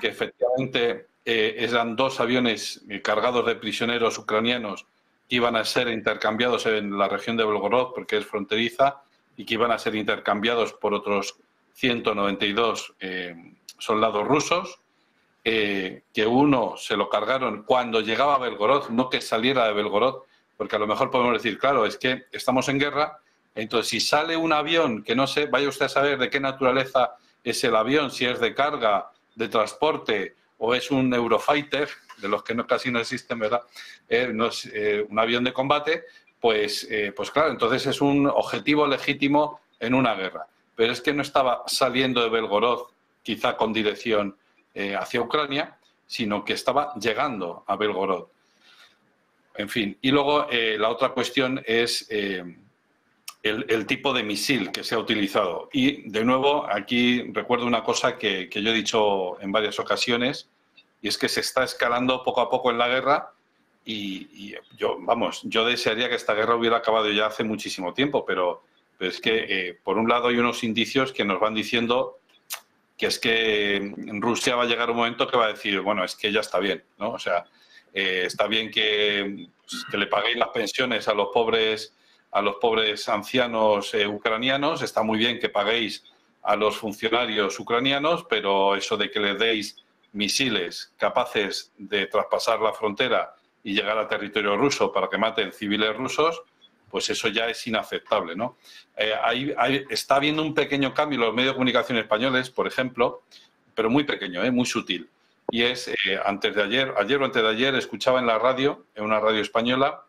que efectivamente eran 2 aviones cargados de prisioneros ucranianos que iban a ser intercambiados en la región de Belgorod, porque es fronteriza, y que iban a ser intercambiados por otros 192 soldados rusos, que uno se lo cargaron cuando llegaba a Belgorod, no que saliera de Belgorod, porque a lo mejor podemos decir, claro, es que estamos en guerra, entonces si sale un avión que no sé, vaya usted a saber de qué naturaleza es el avión, si es de carga, de transporte o es un Eurofighter, de los que casi no existen, ¿verdad? No es un avión de combate, pues claro, entonces es un objetivo legítimo en una guerra. Pero es que no estaba saliendo de Belgorod, quizá con dirección hacia Ucrania, sino que estaba llegando a Belgorod. En fin, y luego la otra cuestión es el tipo de misil que se ha utilizado. Y, de nuevo, aquí recuerdo una cosa que yo he dicho en varias ocasiones, y es que se está escalando poco a poco en la guerra y yo desearía que esta guerra hubiera acabado ya hace muchísimo tiempo, pero es que, por un lado, hay unos indicios que nos van diciendo que es que Rusia va a llegar un momento que va a decir, bueno, es que ya está bien, ¿no? O sea, está bien que le paguéis las pensiones a los pobres ancianos ucranianos, está muy bien que paguéis a los funcionarios ucranianos, pero eso de que les deis misiles capaces de traspasar la frontera y llegar a territorio ruso para que maten civiles rusos, pues eso ya es inaceptable, ¿no? Está habiendo un pequeño cambio en los medios de comunicación españoles, por ejemplo, pero muy pequeño, muy sutil. Y es, ayer o antes de ayer, escuchaba en la radio, en una radio española,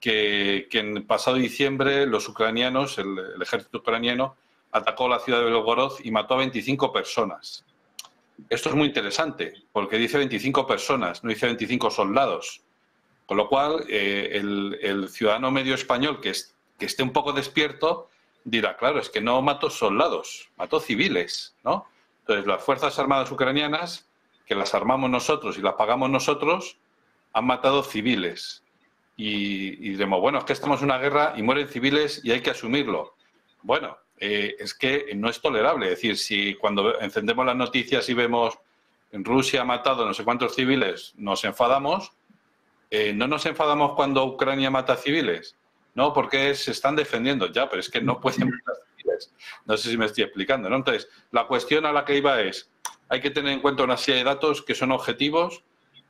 que en el pasado diciembre los ucranianos, el ejército ucraniano, atacó la ciudad de Belgorod y mató a 25 personas. Esto es muy interesante, porque dice 25 personas, no dice 25 soldados. Con lo cual, el ciudadano medio español que esté un poco despierto dirá, claro, es que no mató soldados, mató civiles, ¿no? Entonces, las Fuerzas Armadas ucranianas, que las armamos nosotros y las pagamos nosotros, han matado civiles. Y diremos, bueno, es que estamos en una guerra y mueren civiles y hay que asumirlo. Bueno, es que no es tolerable. Es decir, si cuando encendemos las noticias y vemos en Rusia ha matado no sé cuántos civiles, nos enfadamos. ¿No nos enfadamos cuando Ucrania mata civiles? No, porque se están defendiendo ya, pero es que no pueden matar civiles. No sé si me estoy explicando, ¿no? Entonces, la cuestión a la que iba es, hay que tener en cuenta una serie de datos que son objetivos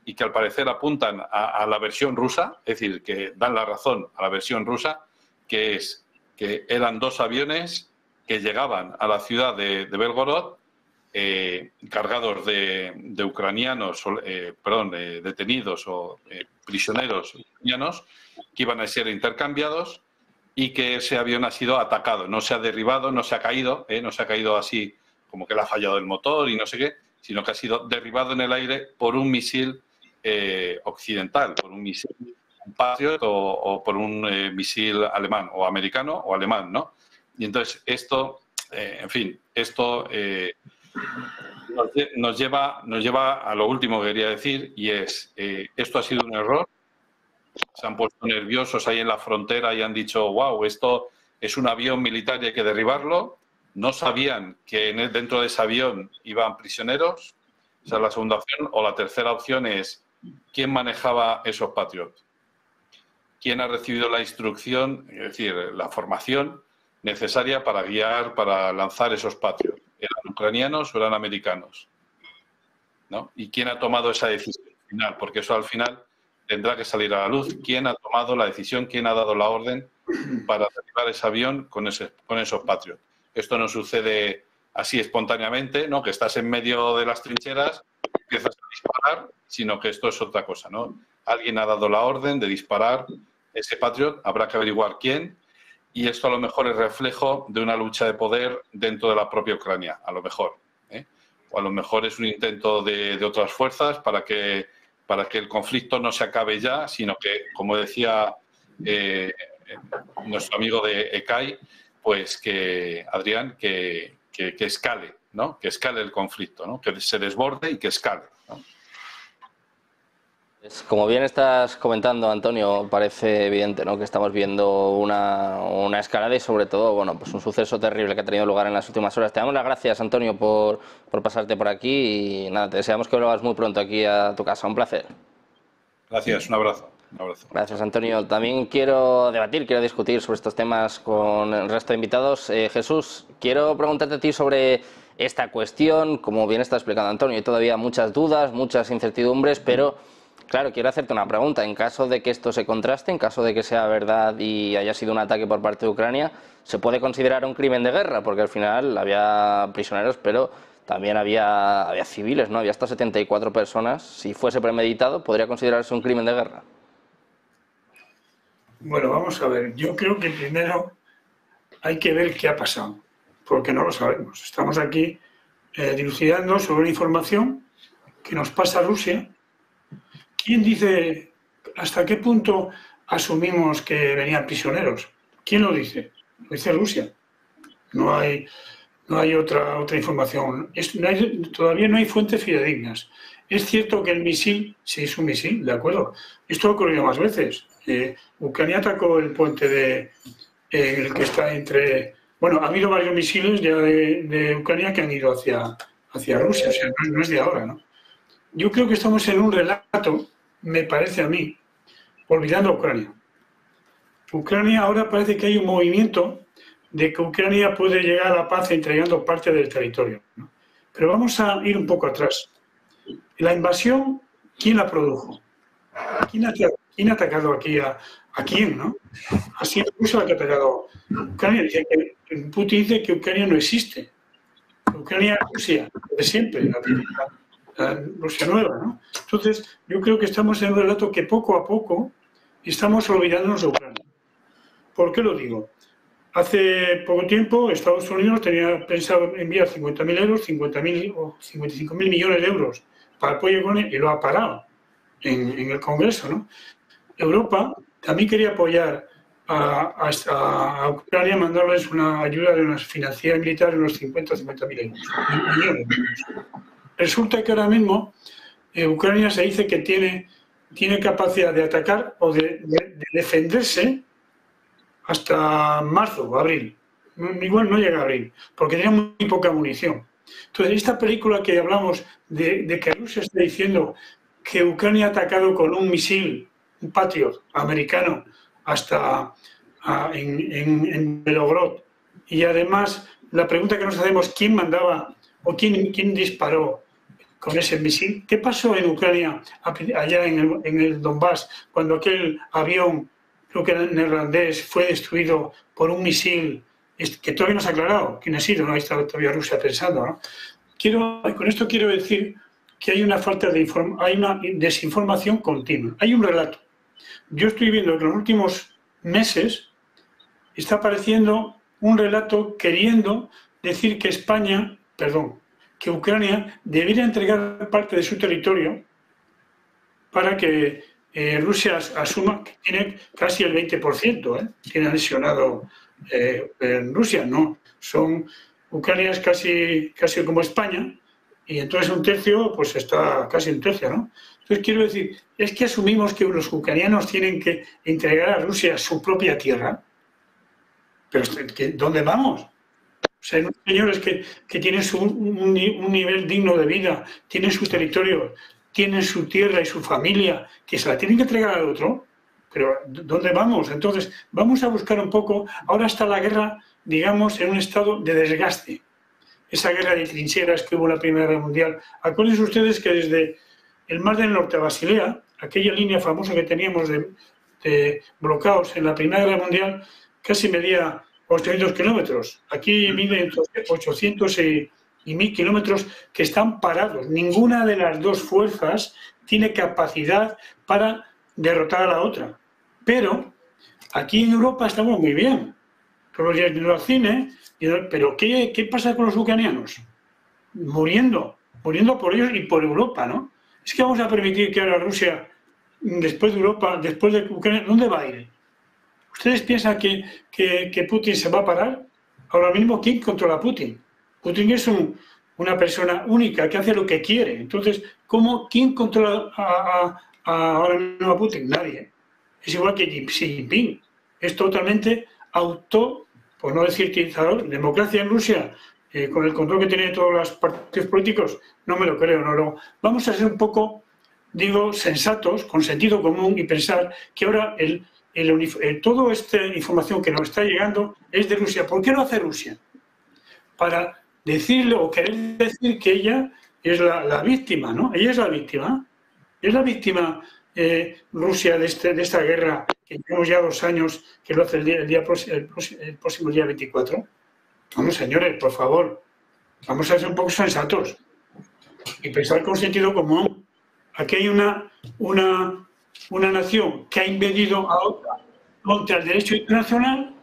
y que al parecer apuntan a la versión rusa, es decir, que dan la razón a la versión rusa, que es que eran 2 aviones que llegaban a la ciudad de Belgorod, cargados de ucranianos, detenidos o prisioneros ucranianos que iban a ser intercambiados y que ese avión ha sido atacado. No se ha derribado, no se ha caído así como que le ha fallado el motor y no sé qué, sino que ha sido derribado en el aire por un misil occidental, por un misil Patriot o por un misil alemán o americano o alemán, ¿no? Y entonces esto, en fin, esto nos lleva a lo último que quería decir, y es, esto ha sido un error. Se han puesto nerviosos ahí en la frontera y han dicho, wow, esto es un avión militar y hay que derribarlo. No sabían que dentro de ese avión iban prisioneros. Esa es la segunda opción. O la tercera opción es, ¿quién manejaba esos Patriot? ¿Quién ha recibido la instrucción, es decir, la formación necesaria para guiar, para lanzar esos Patriot? ¿Eran ucranianos o eran americanos? ¿No? ¿Y quién ha tomado esa decisión final? Porque eso al final tendrá que salir a la luz. ¿Quién ha tomado la decisión? ¿Quién ha dado la orden para derribar ese avión con esos Patriot? Esto no sucede así espontáneamente, ¿no? Que estás en medio de las trincheras, empiezas a disparar, sino que esto es otra cosa, ¿no? Alguien ha dado la orden de disparar ese Patriot, habrá que averiguar quién, y esto a lo mejor es reflejo de una lucha de poder dentro de la propia Ucrania, a lo mejor. O a lo mejor es un intento de otras fuerzas para que el conflicto no se acabe ya, sino que, como decía nuestro amigo de ECAI, pues que, Adrián, que escale, ¿no? Que escale el conflicto, ¿no? Que se desborde y que escale, ¿no? Como bien estás comentando, Antonio, parece evidente, ¿no?, que estamos viendo una escalada y sobre todo, bueno, pues un suceso terrible que ha tenido lugar en las últimas horas. Te damos las gracias, Antonio, por pasarte por aquí y nada, te deseamos que vuelvas muy pronto aquí a tu casa. Un placer. Gracias, un abrazo. Gracias, Antonio. También quiero discutir sobre estos temas con el resto de invitados. Jesús, quiero preguntarte a ti sobre esta cuestión. Como bien está explicando Antonio, hay todavía muchas dudas, muchas incertidumbres, pero claro, quiero hacerte una pregunta. En caso de que esto se contraste, en caso de que sea verdad y haya sido un ataque por parte de Ucrania, ¿se puede considerar un crimen de guerra? Porque al final había prisioneros, pero también había civiles, ¿no? Había hasta 74 personas. Si fuese premeditado, ¿podría considerarse un crimen de guerra? Bueno, vamos a ver. Yo creo que primero hay que ver qué ha pasado, porque no lo sabemos. Estamos aquí dilucidando sobre una información que nos pasa a Rusia. ¿Quién dice hasta qué punto asumimos que venían prisioneros? ¿Quién lo dice? Lo dice Rusia. No hay otra información. Todavía no hay fuentes fidedignas. Es cierto que el misil, sí es un misil, de acuerdo. Esto ha ocurrido más veces. Ucrania atacó el puente el que está entre... Bueno, ha habido varios misiles ya de Ucrania que han ido hacia Rusia, o sea, no es de ahora, ¿no? Yo creo que estamos en un relato, me parece a mí, olvidando a Ucrania. Ucrania ahora parece que hay un movimiento de que Ucrania puede llegar a la paz entregando parte del territorio, ¿no? Pero vamos a ir un poco atrás. La invasión, ¿quién la produjo? ¿Quién ha atacado aquí a quién, no? Ha sido Rusia la que ha atacado Ucrania. Putin dice que Ucrania no existe. Ucrania es Rusia, de siempre, la Rusia nueva, ¿no? Entonces, yo creo que estamos en un relato que poco a poco estamos olvidándonos de Ucrania. ¿Por qué lo digo? Hace poco tiempo Estados Unidos tenía pensado enviar 50.000 euros, 50.000 o 55.000 millones de euros para apoyo con él y lo ha parado en el Congreso, ¿no? Europa también quería apoyar a Ucrania, mandarles una ayuda de una financiera militar de unos 50.000 euros, millones de euros. Resulta que ahora mismo Ucrania se dice que tiene capacidad de atacar o de defenderse hasta marzo o abril. Igual no llega a abril, porque tiene muy poca munición. Entonces, esta película que hablamos de que Rusia está diciendo que Ucrania ha atacado con un misil, un Patriot americano, hasta en Belgorod. Y además, la pregunta que nos hacemos, ¿quién mandaba o quién disparó con ese misil? ¿Qué pasó en Ucrania, allá en el Donbass, cuando aquel avión, creo que era neerlandés, fue destruido por un misil que todavía no se ha aclarado quién ha sido? No, ahí está todavía Rusia pensando, ¿no? Con esto quiero decir que hay una falta de hay una desinformación continua. Hay un relato. Yo estoy viendo que en los últimos meses está apareciendo un relato queriendo decir que que Ucrania debería entregar parte de su territorio para que Rusia asuma que tiene casi el 20%, tiene anexionado en Rusia, ¿no? Ucrania es casi como España, y entonces un tercio, pues está casi un tercio, ¿no? Entonces quiero decir, es que asumimos que los ucranianos tienen que entregar a Rusia su propia tierra, pero ¿dónde vamos? O sea, hay unos señores que tienen un nivel digno de vida, tienen su territorio, tienen su tierra y su familia, que se la tienen que entregar al otro, pero ¿dónde vamos? Entonces, vamos a buscar un poco, ahora está la guerra, digamos, en un estado de desgaste. Esa guerra de trincheras que hubo en la Primera Guerra Mundial. Acuérdense ustedes que desde el Mar del Norte a Basilea, aquella línea famosa que teníamos de bloqueados en la Primera Guerra Mundial, casi medía 800 kilómetros. Aquí mide entre 800 y 1.000 kilómetros que están parados. Ninguna de las dos fuerzas tiene capacidad para derrotar a la otra. Pero aquí en Europa estamos muy bien. Todos los días yendo al cine, pero ¿qué pasa con los ucranianos? Muriendo por ellos y por Europa, ¿no? Es que vamos a permitir que ahora Rusia, después de Europa, después de Ucrania, ¿dónde va a ir? ¿Ustedes piensan que Putin se va a parar? Ahora mismo, ¿quién controla a Putin? Putin es una persona única que hace lo que quiere. Entonces, ¿quién controla ahora mismo a Putin? Nadie. Es igual que Xi Jinping. Es totalmente por no decir utilizador. Democracia en Rusia, con el control que tienen todos los partidos políticos, no me lo creo. Vamos a ser un poco, sensatos, con sentido común y pensar que ahora toda esta información que nos está llegando es de Rusia. ¿Por qué lo hace Rusia? Para decirle o querer decir que ella es la víctima, ¿no? Ella es la víctima. Es la víctima Rusia de esta guerra que llevamos ya 2 años, que lo hace el próximo día 24. Vamos, señores, por favor, vamos a ser un poco sensatos y pensar con sentido común. Aquí hay una nación que ha invadido a otra contra el derecho internacional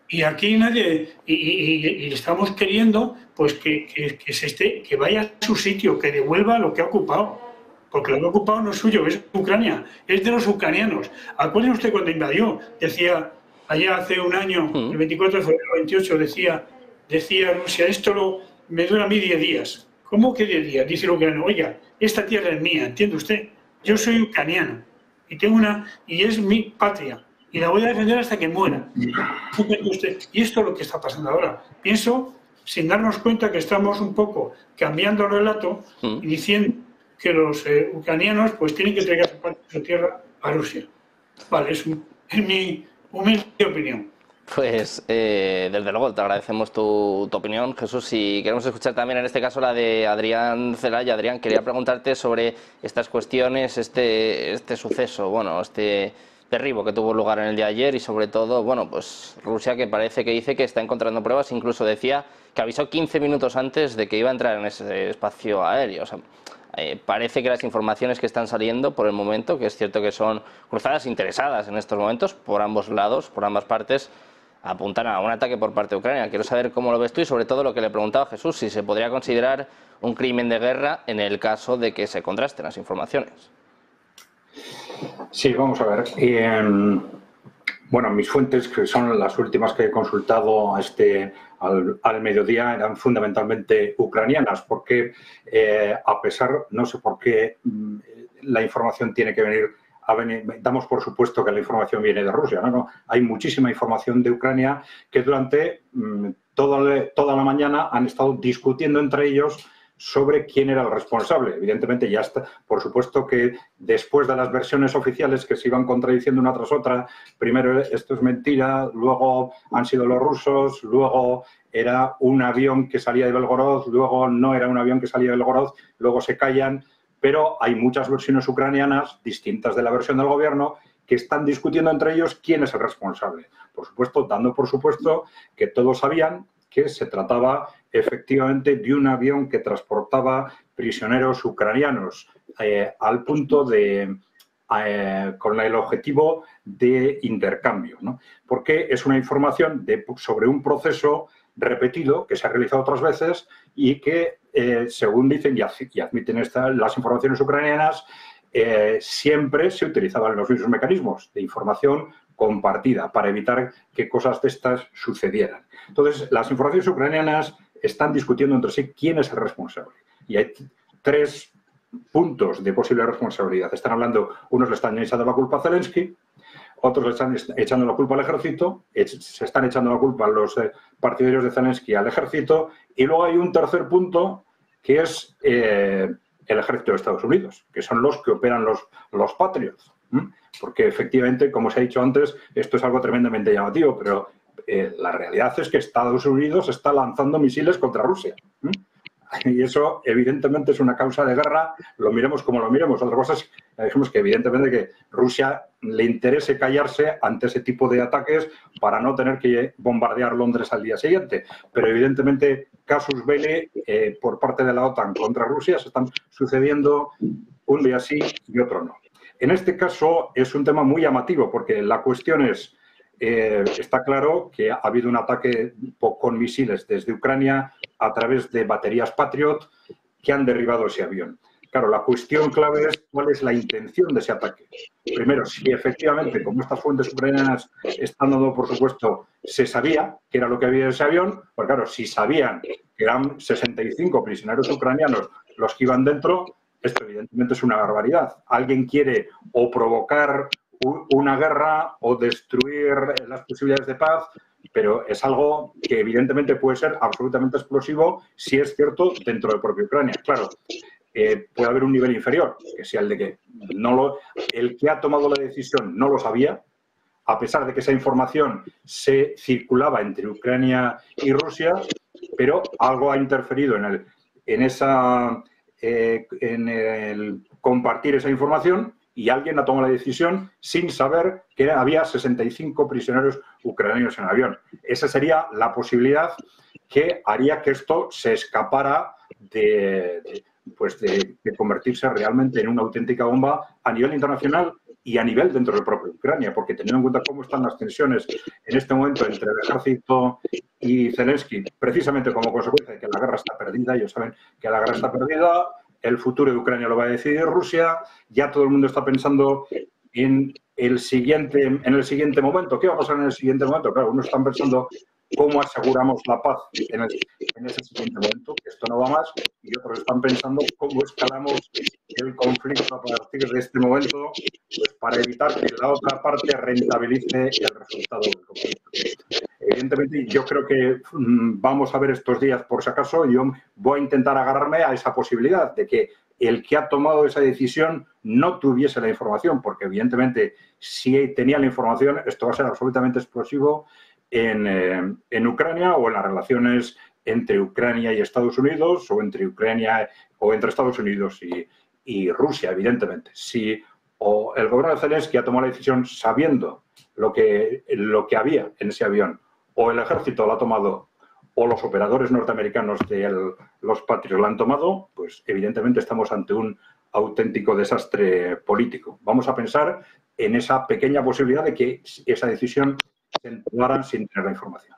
y aquí nadie, y estamos queriendo pues que vaya a su sitio, que devuelva lo que ha ocupado, porque lo que ha ocupado no es suyo, es Ucrania, es de los ucranianos. Acuérdense usted cuando invadió, decía, allá hace un año, el 24 de febrero 28, decía Rusia, me dura a mí 10 días. ¿Cómo que 10 días? Dice el ucraniano, oiga, esta tierra es mía, ¿entiende usted? Yo soy ucraniano y es mi patria y la voy a defender hasta que muera. Usted. Y esto es lo que está pasando ahora. Pienso, sin darnos cuenta, que estamos un poco cambiando el relato y diciendo que los ucranianos pues tienen que entregar su tierra a Rusia. Vale, es mi humilde opinión. Pues desde luego te agradecemos tu opinión, Jesús, y queremos escuchar también en este caso la de Adrián Celaya. Adrián, quería preguntarte sobre estas cuestiones, este suceso, bueno, este derribo que tuvo lugar en el día de ayer y sobre todo, bueno, pues Rusia que parece que dice que está encontrando pruebas, incluso decía que avisó 15 minutos antes de que iba a entrar en ese espacio aéreo. O sea, parece que las informaciones que están saliendo por el momento, que es cierto que son cruzadas interesadas en estos momentos por ambos lados, por ambas partes, apuntan a un ataque por parte de Ucrania. Quiero saber cómo lo ves tú y sobre todo lo que le preguntaba a Jesús, si se podría considerar un crimen de guerra en el caso de que se contrasten las informaciones. Sí, vamos a ver. Bueno, mis fuentes, que son las últimas que he consultado al mediodía, eran fundamentalmente ucranianas, porque a pesar, no sé por qué, la información tiene que venir. Damos por supuesto que la información viene de Rusia, ¿no? Hay muchísima información de Ucrania que durante toda la mañana han estado discutiendo entre ellos sobre quién era el responsable. Evidentemente ya está, por supuesto que después de las versiones oficiales que se iban contradiciendo una tras otra, primero esto es mentira, luego han sido los rusos, luego era un avión que salía de Belgorod, luego no era un avión que salía de Belgorod, luego se callan. Pero hay muchas versiones ucranianas, distintas de la versión del gobierno, que están discutiendo entre ellos quién es el responsable. Por supuesto, dando por supuesto que todos sabían que se trataba efectivamente de un avión que transportaba prisioneros ucranianos al punto de, con el objetivo de intercambio, ¿no? Porque es una información sobre un proceso repetido que se ha realizado otras veces y que, según dicen y admiten las informaciones ucranianas, siempre se utilizaban los mismos mecanismos de información compartida para evitar que cosas de estas sucedieran. Entonces, las informaciones ucranianas están discutiendo entre sí quién es el responsable. Y hay 3 puntos de posible responsabilidad. Están hablando, unos le están echando la culpa a Zelensky, otros le están echando la culpa al ejército, se están echando la culpa a los partidarios de Zelensky al ejército, y luego hay un tercer punto que es el ejército de Estados Unidos, que son los que operan los Patriots. Porque efectivamente, como se ha dicho antes, esto es algo tremendamente llamativo, pero la realidad es que Estados Unidos está lanzando misiles contra Rusia. Y eso, evidentemente, es una causa de guerra, lo miremos como lo miremos. Otra cosa es, dijimos que evidentemente que Rusia le interese callarse ante ese tipo de ataques para no tener que bombardear Londres al día siguiente. Pero evidentemente, casus belli por parte de la OTAN contra Rusia se están sucediendo un día sí y otro no. En este caso es un tema muy llamativo porque la cuestión es, está claro que ha habido un ataque con misiles desde Ucrania a través de baterías Patriot que han derribado ese avión. Claro, la cuestión clave es cuál es la intención de ese ataque. Primero, si efectivamente, como estas fuentes ucranianas están dando, por supuesto, se sabía que era lo que había en ese avión, pues claro, si sabían que eran 65 prisioneros ucranianos los que iban dentro, esto evidentemente es una barbaridad. Alguien quiere o provocar una guerra o destruir las posibilidades de paz, pero es algo que evidentemente puede ser absolutamente explosivo si es cierto dentro de propia Ucrania. Claro, puede haber un nivel inferior, que sea el de que el que ha tomado la decisión no lo sabía, a pesar de que esa información se circulaba entre Ucrania y Rusia, pero algo ha interferido en el compartir esa información y alguien ha tomado la decisión sin saber que había 65 prisioneros ucranianos en el avión. Esa sería la posibilidad que haría que esto se escapara de convertirse realmente en una auténtica bomba a nivel internacional y a nivel dentro de propia Ucrania, porque teniendo en cuenta cómo están las tensiones en este momento entre el ejército y Zelensky, precisamente como consecuencia de que la guerra está perdida, ellos saben que la guerra está perdida, el futuro de Ucrania lo va a decidir Rusia, ya todo el mundo está pensando en el siguiente momento. ¿Qué va a pasar en el siguiente momento? Claro, unos están pensando cómo aseguramos la paz en ese siguiente momento, que esto no va más, y otros están pensando cómo escalamos el conflicto a partir de este momento, pues para evitar que la otra parte rentabilice el resultado del conflicto. Evidentemente, yo creo que vamos a ver estos días, por si acaso, yo voy a intentar agarrarme a esa posibilidad de que el que ha tomado esa decisión no tuviese la información, porque evidentemente si tenía la información, esto va a ser absolutamente explosivo en Ucrania o en las relaciones entre Ucrania y Estados Unidos o entre Ucrania o entre Estados Unidos y Rusia, evidentemente. Si o el gobierno de Zelensky ha tomado la decisión sabiendo lo que había en ese avión, o el ejército lo ha tomado, o los operadores norteamericanos de los Patriot lo han tomado, pues evidentemente estamos ante un auténtico desastre político. Vamos a pensar en esa pequeña posibilidad de que esa decisión se tomara sin tener la información.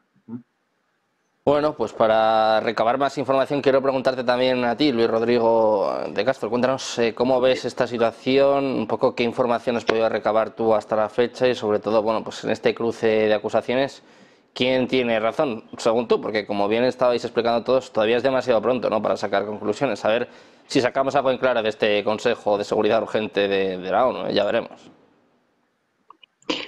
Bueno, pues para recabar más información quiero preguntarte también a ti, Luis Rodrigo de Castro. Cuéntanos cómo ves esta situación, un poco qué información has podido recabar tú hasta la fecha y sobre todo, bueno, pues en este cruce de acusaciones, ¿quién tiene razón, según tú? Porque como bien estabais explicando todos, todavía es demasiado pronto, ¿no?, para sacar conclusiones. A ver si sacamos algo en claro de este Consejo de Seguridad Urgente de la ONU, ya veremos.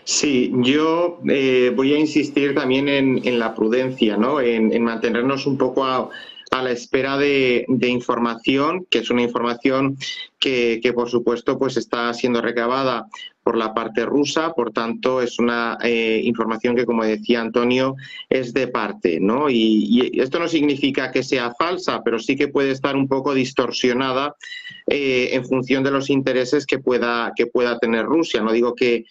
Sí, yo voy a insistir también en la prudencia, ¿no?, en mantenernos un poco a la espera de información, que es una información que por supuesto pues está siendo recabada por la parte rusa, por tanto es una información que, como decía Antonio, es de parte, ¿no? Y esto no significa que sea falsa, pero sí que puede estar un poco distorsionada en función de los intereses que pueda tener Rusia. No digo que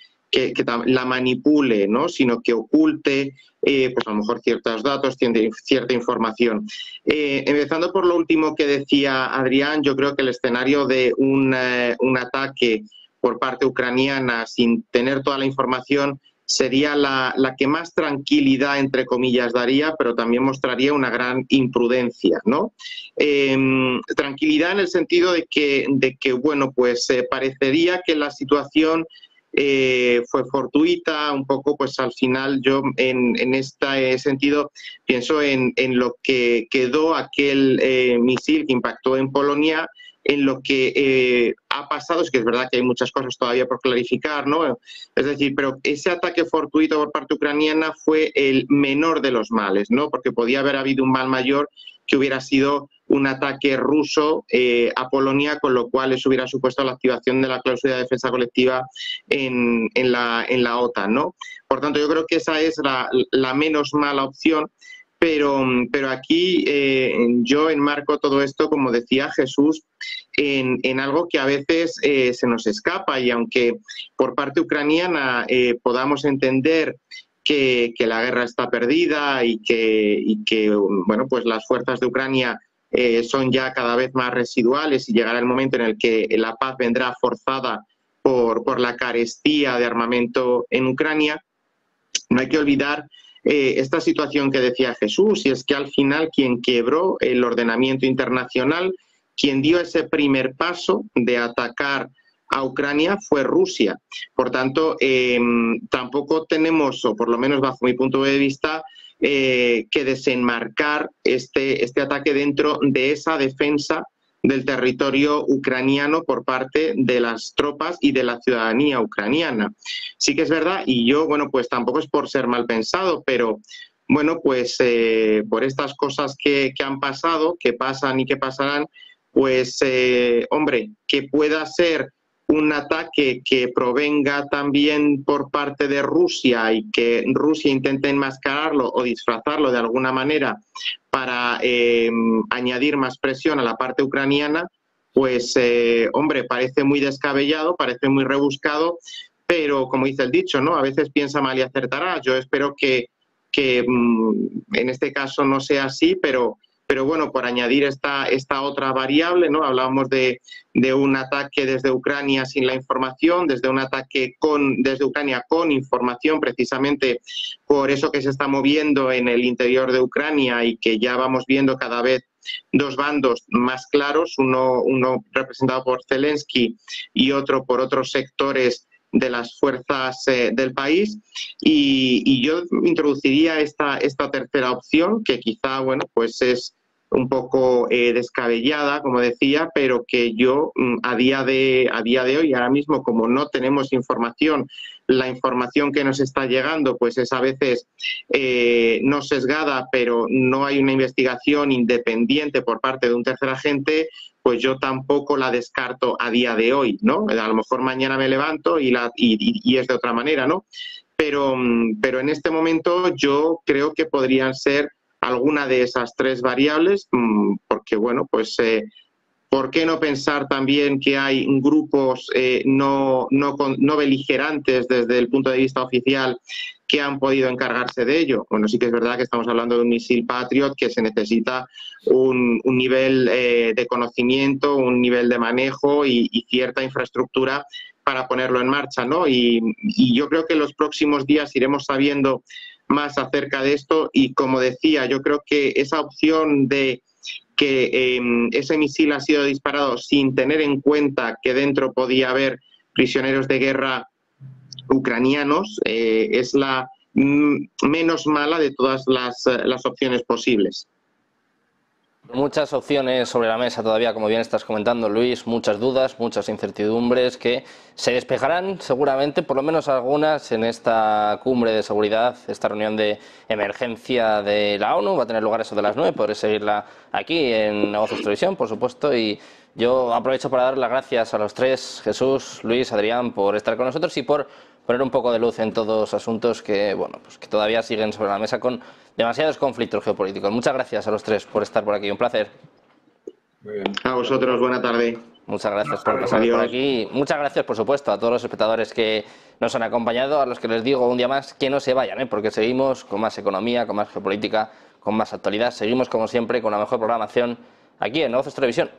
la manipule, ¿no?, sino que oculte pues a lo mejor ciertos datos, cierta información. Empezando por lo último que decía Adrián, yo creo que el escenario de un ataque por parte ucraniana sin tener toda la información sería la que más tranquilidad, entre comillas, daría, pero también mostraría una gran imprudencia, ¿no? Tranquilidad en el sentido de que bueno, pues parecería que la situación fue fortuita, un poco, pues al final yo en este sentido pienso en lo que quedó aquel misil que impactó en Polonia, en lo que ha pasado. Es que es verdad que hay muchas cosas todavía por clarificar, ¿no? Es decir, pero ese ataque fortuito por parte ucraniana fue el menor de los males, ¿no? Porque podía haber habido un mal mayor, que hubiera sido un ataque ruso a Polonia, con lo cual eso hubiera supuesto la activación de la cláusula de defensa colectiva en la OTAN, ¿no? Por tanto, yo creo que esa es la menos mala opción, pero aquí yo enmarco todo esto, como decía Jesús, en algo que a veces se nos escapa, y aunque por parte ucraniana podamos entender que la guerra está perdida y que bueno, pues las fuerzas de Ucrania son ya cada vez más residuales y llegará el momento en el que la paz vendrá forzada por la carestía de armamento en Ucrania, no hay que olvidar esta situación que decía Jesús, y es que al final quien quebró el ordenamiento internacional, quien dio ese primer paso de atacar a Ucrania, fue Rusia. Por tanto, tampoco tenemos, o por lo menos bajo mi punto de vista, que desenmarcar este ataque dentro de esa defensa del territorio ucraniano por parte de las tropas y de la ciudadanía ucraniana. Sí que es verdad, y yo, bueno, pues tampoco es por ser mal pensado, pero bueno, pues por estas cosas que han pasado, que pasan y que pasarán, pues hombre, que pueda ser un ataque que provenga también por parte de Rusia y que Rusia intente enmascararlo o disfrazarlo de alguna manera para añadir más presión a la parte ucraniana, pues hombre, parece muy descabellado, parece muy rebuscado, pero como dice el dicho, ¿no?, a veces piensa mal y acertará. Yo espero que en este caso no sea así, pero Pero bueno, por añadir esta otra variable, ¿no? Hablábamos de un ataque desde Ucrania sin la información, desde un ataque desde Ucrania con información, precisamente por eso que se está moviendo en el interior de Ucrania y que ya vamos viendo cada vez dos bandos más claros, uno representado por Zelensky y otro por otros sectores de las fuerzas del país, y yo introduciría esta tercera opción, que quizá, bueno, pues es un poco descabellada, como decía, pero que yo a día de hoy, ahora mismo, como no tenemos información, la información que nos está llegando pues es a veces no sesgada, pero no hay una investigación independiente por parte de un tercer agente, pues yo tampoco la descarto a día de hoy, ¿no? A lo mejor mañana me levanto y es de otra manera, ¿no? Pero en este momento yo creo que podrían ser alguna de esas tres variables, porque, bueno, pues ¿por qué no pensar también que hay grupos no beligerantes desde el punto de vista oficial que han podido encargarse de ello? Bueno, sí que es verdad que estamos hablando de un misil Patriot que se necesita un nivel de conocimiento, un nivel de manejo y cierta infraestructura para ponerlo en marcha, ¿no? Y yo creo que en los próximos días iremos sabiendo más acerca de esto y, como decía, yo creo que esa opción de que ese misil ha sido disparado sin tener en cuenta que dentro podía haber prisioneros de guerra ucranianos es la menos mala de todas las opciones posibles. Muchas opciones sobre la mesa todavía, como bien estás comentando, Luis, muchas dudas, muchas incertidumbres que se despejarán seguramente, por lo menos algunas, en esta cumbre de seguridad, esta reunión de emergencia de la ONU. Va a tener lugar eso de las 9, podréis seguirla aquí en Negocios Televisión, por supuesto, y yo aprovecho para dar las gracias a los tres, Jesús, Luis, Adrián, por estar con nosotros y por poner un poco de luz en todos los asuntos que, bueno, pues que todavía siguen sobre la mesa con demasiados conflictos geopolíticos. Muchas gracias a los tres por estar por aquí, un placer. Muy bien. A vosotros, buena tarde. Muchas gracias por pasar por aquí. Muchas gracias, por supuesto, a todos los espectadores que nos han acompañado, a los que les digo un día más que no se vayan, porque seguimos con más economía, con más geopolítica, con más actualidad. Seguimos, como siempre, con la mejor programación aquí en Negocios Televisión.